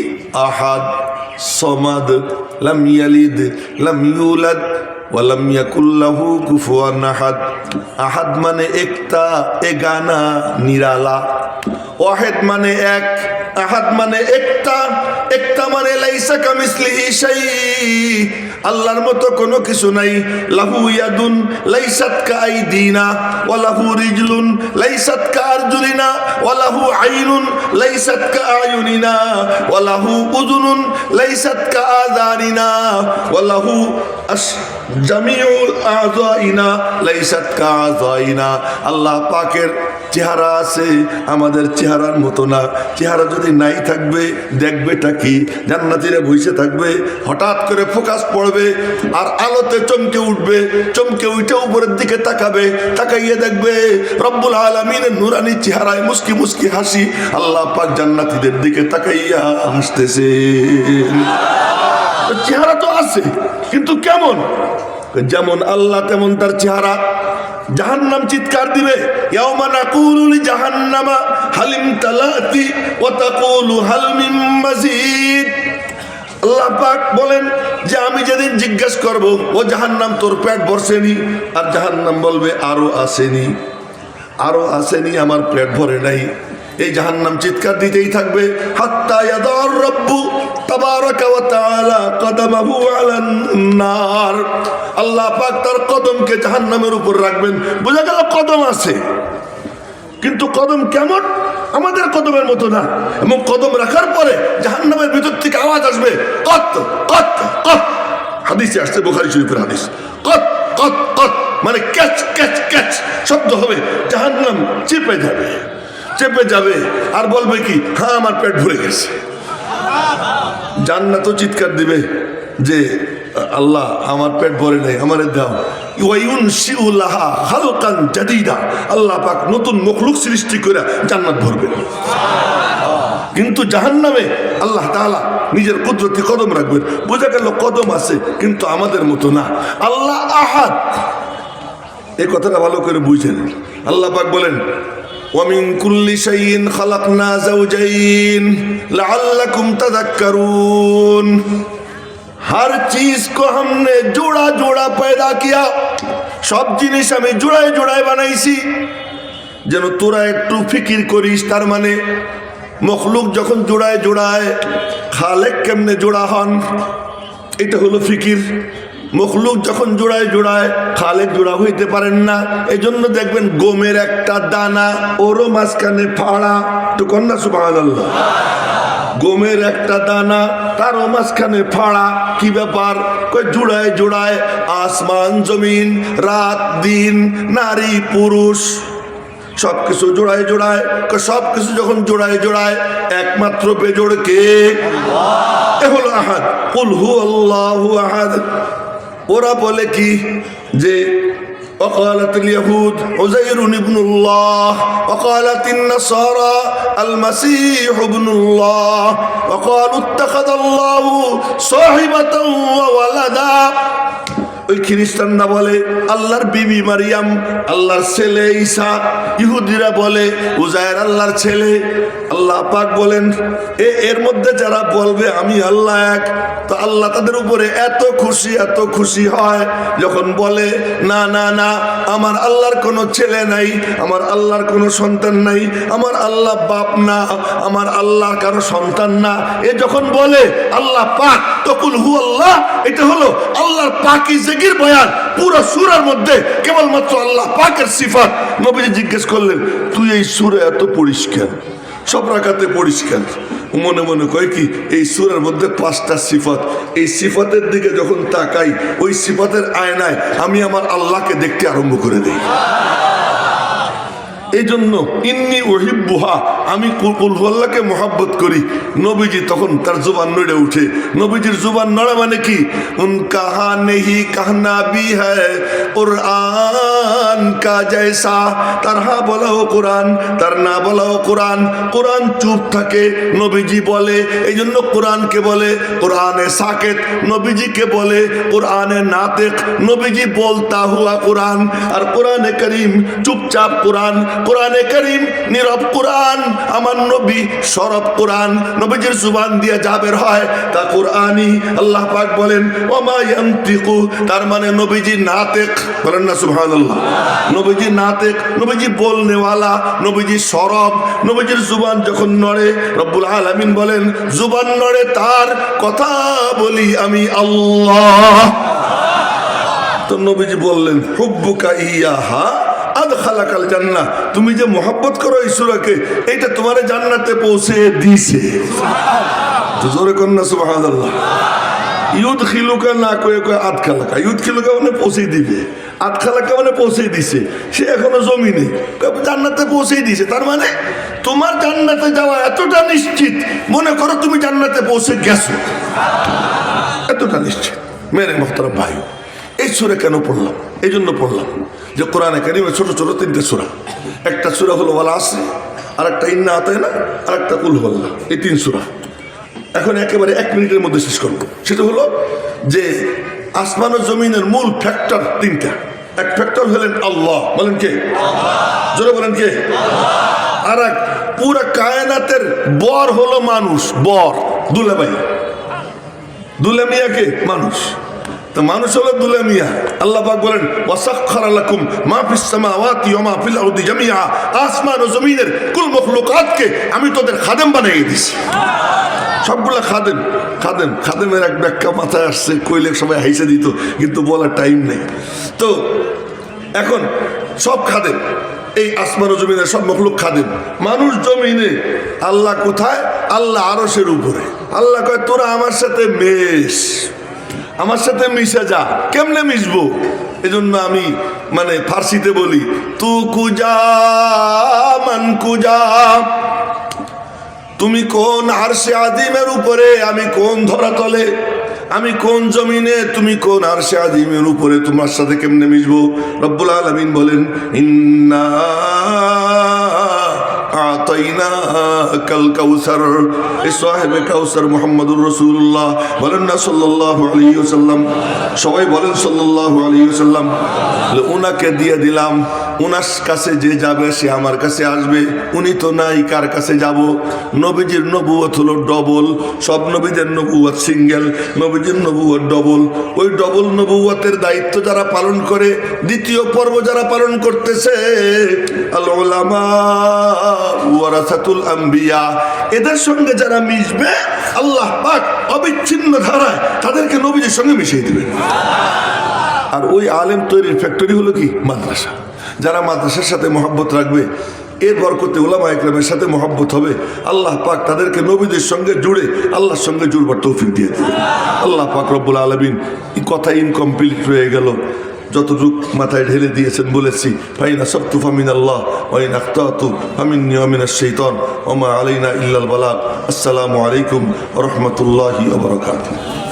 আহাদ, সমাদ, লাম ইয়ালিদ, লাম ইউলাদ, ওয়ালাম ইয়াকুল লাহু কুফুয়ান আহাদ। আহাদ মানে একটা, এগানা, নিরালা। ওয়াহিদ মানে এক, আহাদ মানে একটা, একটা মানে লাইসা কামিসলিহি শাই, আল্লাহর মতো কোনো কিছু নাই। লাহু ইয়াদুন লাইসাত কাআইদিনা, ওয়া লাহু রিজলুন লাইসাত কাআরজুলিনা, ওয়া লাহু আইনুন লাইসাত কাআয়ুনিনা, ওয়া লাহু উযুনুন লাইসাত কাআযানিনা, ওয়া লাহু জামিউল আযাইনা লাইসাত কাআযাইনা। আল্লাহ পাকের চেহারা আছে, আমাদের চেহারার মতো না। চেহারা যদি নাই থাকবে, দেখবেটা কি? জান্নাতীরা বসে থাকবে, হঠাৎ করে ফোকাস পড়বে আর আলোতে চমকে উঠবে, চমকে উঠে উপরের দিকে তাকাবে, তাকাইয়ে দেখবে রব্বুল আলামিনের নূরানি চেহারায় মুস্কি মুস্কি হাসি। আল্লাহ পাক জান্নাতীদের দিকে তাকাইয়া হাসতেছে। চেহারা তো আছে, কিন্তু কেমন? যেমন আল্লাহ তেমন তার চেহারা। জাহান্নাম চিৎকার দিবে, ইয়াউমা নাকুলু লিজাহান্নামা হালিম তালাতি ওয়া তাকুলু হাল মিন মাজিদ। আল্লাহ পাক বলেন যে আমি যেদিন জিজ্ঞেস করব, ও জাহান্নাম তোর পেট ভরছেনি? আর জাহান্নাম বলবে আরো আসেনি, আরো আসেনি, আমার পেট ভরে নাই। এই জাহান্নাম চিৎকার দিতেই থাকবে হাত্তা ইয়াদার রব্বু তাবারাকা ওয়া তাআলা কদমাহু আলান নার। আল্লাহ পাক তার কদমকে জাহান্নামের উপর রাখবেন। বোঝা গেল কদম আছে, কিন্তু কদম কেমন? আমাদের কদমের মতো না। এবং কদম রাখার পরে জাহান্নামের ভিতর থেকে আওয়াজ আসবে, কত কত কত। হাদিসে আসছে, বুখারী শরীফের হাদিস। কত কত কত মানে ক্যাচ ক্যাচ ক্যাচ শব্দ হবে, জাহান্নাম চেপে যাবে, চেপে যাবে আর বলবে কি, হ্যাঁ আমার পেট ভরে গেছে। জান্নাতও চিৎকার দিবে যে আল্লাহ আমার পেট ভরে নাই, আমারে দাও। ওয়ায়ুনশিউ লাহা খালকান জাদীদা, আল্লাহ পাক নতুন মখলুক সৃষ্টি করে জান্নাত ভরবে। কিন্তু জাহান্নামে আল্লাহ তাআলা নিজের কুদরতি কদম রাখবেন। বোঝা গেল কদম আছে, কিন্তু আমাদের মতো না। আল্লাহ আহাদ, এই কথাটা ভালো করে বুঝেন। আল্লাহ পাক বলেন, وَمِن كُلِّ شَيْءٍ خَلَقْنَا زَوْجَيْنِ لَعَلَّكُمْ تَذَكَّرُونَ। हर चीज को हमने जोड़ा जोड़ा पैदा किया, सब जिनिस আমি জোড়ায় জোড়ায় বানাইছি যেন তোরা একটু ফিকির করিস। তার মানে মখলুক যখন জোড়ায় জোড়ায়, খালেক কেমনে জোড়া হন, এটা হলো ফিকির। মখলুক যখন জোড়ায় জোড়ায় খালেক জোড়া হইতে পারেন না, এই জন্য দেখবেন গমের একটা দানা ওরও মাঝখানে ফাড়া। তো কন্যা সুবহানাল্লাহ। গমের একটা দানা তারও মাঝখানে ফাড়া। কি ব্যাপার? কই জোড়ায় জোড়ায় আসমান জমিন, রাত দিন, নারী পুরুষ সবকিছু জোড়ায় জোড়ায়। সবকিছু যখন জোড়ায় জোড়ায়, একমাত্র বেজোড় কে? এ হলো আহাদ। কুল হু আল্লাহু আহাদ। ওরা বলে কি যে وقالت اليهود عزير ابن الله وقالت النصارى المسيح ابن الله وقالوا اتخذ الله صاحبة وولدا। ওই খ্রিস্টানরা বলে আল্লাহর বিবি মারিয়াম আল্লাহর ছেলে ঈসা। ইহুদিরা বলে উজায়ের আল্লাহর ছেলে। আল্লাহ পাক বলেন এর মধ্যে যারা বলবে আমি আল্লাহ এক, তো আল্লাহ তাদের উপরে এত খুশি হয় যখন বলে না না না, আমার আল্লাহর কোনো ছেলে নাই, আমার আল্লাহর কোনো সন্তান নাই, আমার আল্লাহ বাপ না, আমার আল্লাহ কারো সন্তান না। এ যখন বলে আল্লাহ পাক, তকুল হু আল্লাহ, এটা হলো আল্লাহর পাকিজাগির বয়ান। পুরো সূরার মধ্যে কেবলমাত্র আল্লাহ পাকের সিফাত। নবীজি জিজ্ঞেস করলেন তুই এই সূরা এত পড়িস কেন, সব রাকাতে পড়িস কেন? মনে মনে কয় কি এই সূরার মধ্যে 5টা সিফাত, এই সিফাতের দিকে যখন তাকাই ওই সিফাতের আয়নায় আমি আমার আল্লাহকে দেখতে আরম্ভ করে দেই। এই জন্য ইন্নি উহিব্বুহা, আমি কুল আল্লাহকে মহাব্বত করি। নবীজি তখন তার জুবান নড়ে উঠে। নবীজির জুবান নড়া মানে কি? উনকা নেহি কাহনা বি হ্যায় কুরআন কা জৈসা। তার হা বলাও কোরআন, তার না বলাও কোরআন। কোরআন চুপ থাকে, নবীজি বলে। এই জন্য কোরআনকে বলে কোরআনে সাকেত, নবীজিকে বলে কোরআনে নাতিক। নবীজি বলতা হুয়া কোরআন, আর কোরআনে করিম চুপচাপ কোরআন। কোরআনে করিম নীরব কোরআন, আমার নবী সরব কোরআন। নবীজির জুবান দিয়ে যা বের হয় তা কোরআনই। আল্লাহ পাক বলেন ওমা ইয়ানতিকু, তার মানে নবীজি নাতিক। বলেন না সুবহানাল্লাহ। নবীজি নাতিক, নবীজি বলনেওয়ালা, নবীজি সরব। নবীজির জুবান যখন নড়ে রব্বুল আলামিন বলেন জুবান নড়ে তার, কথা বলি আমি আল্লাহ। তো নবীজি বললেন হুব্বুকা ইয়াহা আদখালাকাল জান্নাহ, তুমি যে মহব্বত করো এই সূরাকে, এইটা তোমারে জান্নাতে পৌঁছে দিয়েছে। তো জোরে কন্না সুবহানাল্লাহ। ইউদখিলুকা না কয়ে কয়ে আদখালাকা। ইউদখিলুকা মানে পৌঁছে দিবে, আদখালাকা মানে পৌঁছে দিছে। সে এখনো জমিনে, জান্নাতে পৌঁছে দিয়েছে। তার মানে তোমার জান্নাতে যাওয়া এতটা নিশ্চিত, মনে করো তুমি জান্নাতে পৌঁছে গেছো, এতটা নিশ্চিত। মেরে মোহতারাম ভাই, এই সূরা কেন পড়লাম? এই জন্য পড়লাম যে কোরআনে কারিমে ছোট ছোট 3টে সূরা। একটা সূরা হলো ওয়াল আসর, আর একটা ইন্না আতাইনা, আর একটা কুল হু আল্লাহ। এই 3 সূরা এখন একেবারে 1 মিনিটের মধ্যে শেষ করব। সেটা হলো যে আসমান ও জমিনের মূল ফ্যাক্টর 3টা। এক ফ্যাক্টর হলেন আল্লাহ, বলেন কে? জোরে বলেন কে? আর এক পুরো কায়নাতের বর হলো মানুষ, বর দুলাভাই, দুলামিয়াকে মানুষ। তো মানুষ হলো দুলামিয়া। আল্লাহ পাক বলেন ওয়াসাখখারা লাকুম মা ফিস সামাওয়াতি ওয়া মা ফিল আরদি জামিআ, আসমান ও জমিনের কুল মখলুকাতকে আমি তোদের খাদেম বানিয়ে দিয়েছি। সবগুলা খাদেম। খাদেমের এক ব্যাখ্যা মাথায় আসছে, কইলে সবাই হাইসে দিত, কিন্তু বলার টাইম নেই। তো এখন সব খাদেম, এই আসমান ও জমিনের সব মখলুক খাদেম। মানুষ জমিনে, আল্লাহ কোথায়? আল্লাহ আরশের উপরে। আল্লাহ কয় তোরা আমার সাথে মেশ, আমার সাথে মিশে যা। কেমনে মিশবো? এজন্য আমি মানে ফার্সিতে বলি তু কুজা মান কুজা, তুমি কোন আরশে আযীমের উপরে, আমি কোন ধরাতলে, আমি কোন জমিনে, তুমি কোন আরশে আযীমের উপরে, তোমার সাথে কেমনে মিশবো? রব্বুল আলামিন বলেন ইন্না আতাইনাকাল কাউসার। এই সাহেবে কাউসার মুহাম্মদুর রাসূলুল্লাহ, বলেন না সাল্লাল্লাহু আলাইহি ওয়াসাল্লাম। সবাই বলেন সাল্লাল্লাহু আলাইহি ওয়াসাল্লাম। উনাকে দিয়ে দিলাম, উনার কাছে যে যাবে সে আমার কাছে আসবে। উনি তো নাই, কার কাছে যাব? নবীজির নবুয়ত হলো ডবল। সব নবীদের নবুয়ত সিঙ্গেল, নবীজির নবুয়ত ডবল। ওই ডবল নবুয়তের দায়িত্ব যারা পালন করে, দ্বিতীয় পর্ব যারা পালন করতেছে, আল উলামা ওয়ারাসাতুল আম্বিয়া, এদের সঙ্গে যারা মিশবে আল্লাহ পাক অবিচ্ছিন্ন ধারায় তাদেরকে নবীজির সঙ্গে মিশিয়ে দিবেন। আর ওই আলেম তৈরির ফ্যাক্টরি হলো কি মাদ্রাসা। যারা মাদ্রাসার সাথে মহব্বত রাখবে, এর বরকতে উলামা ইকরামের সাথে মহব্বত হবে, আল্লাহ পাক তাদেরকে নবীদের সঙ্গে জুড়ে আল্লাহর সঙ্গে জুড়বার তৌফিক দিয়ে দেবে। আল্লাহ পাক রব্বুল আলামিন, এই কথা ইনকমপ্লিট রয়ে গেল, যতটুক মাথায় ঢেলে দিয়েছেন বলেছি। ফাইন আসাবতু ফামিনাল্লাহ ওয়া ইন আখতাতু ফামিন্নী ওয়া মিনাশ শাইতান ওয়া মা আলাইনা ইল্লাল বালাগ। আসসালামু আলাইকুম ওয়া রাহমাতুল্লাহি ওয়া বারাকাতুহু।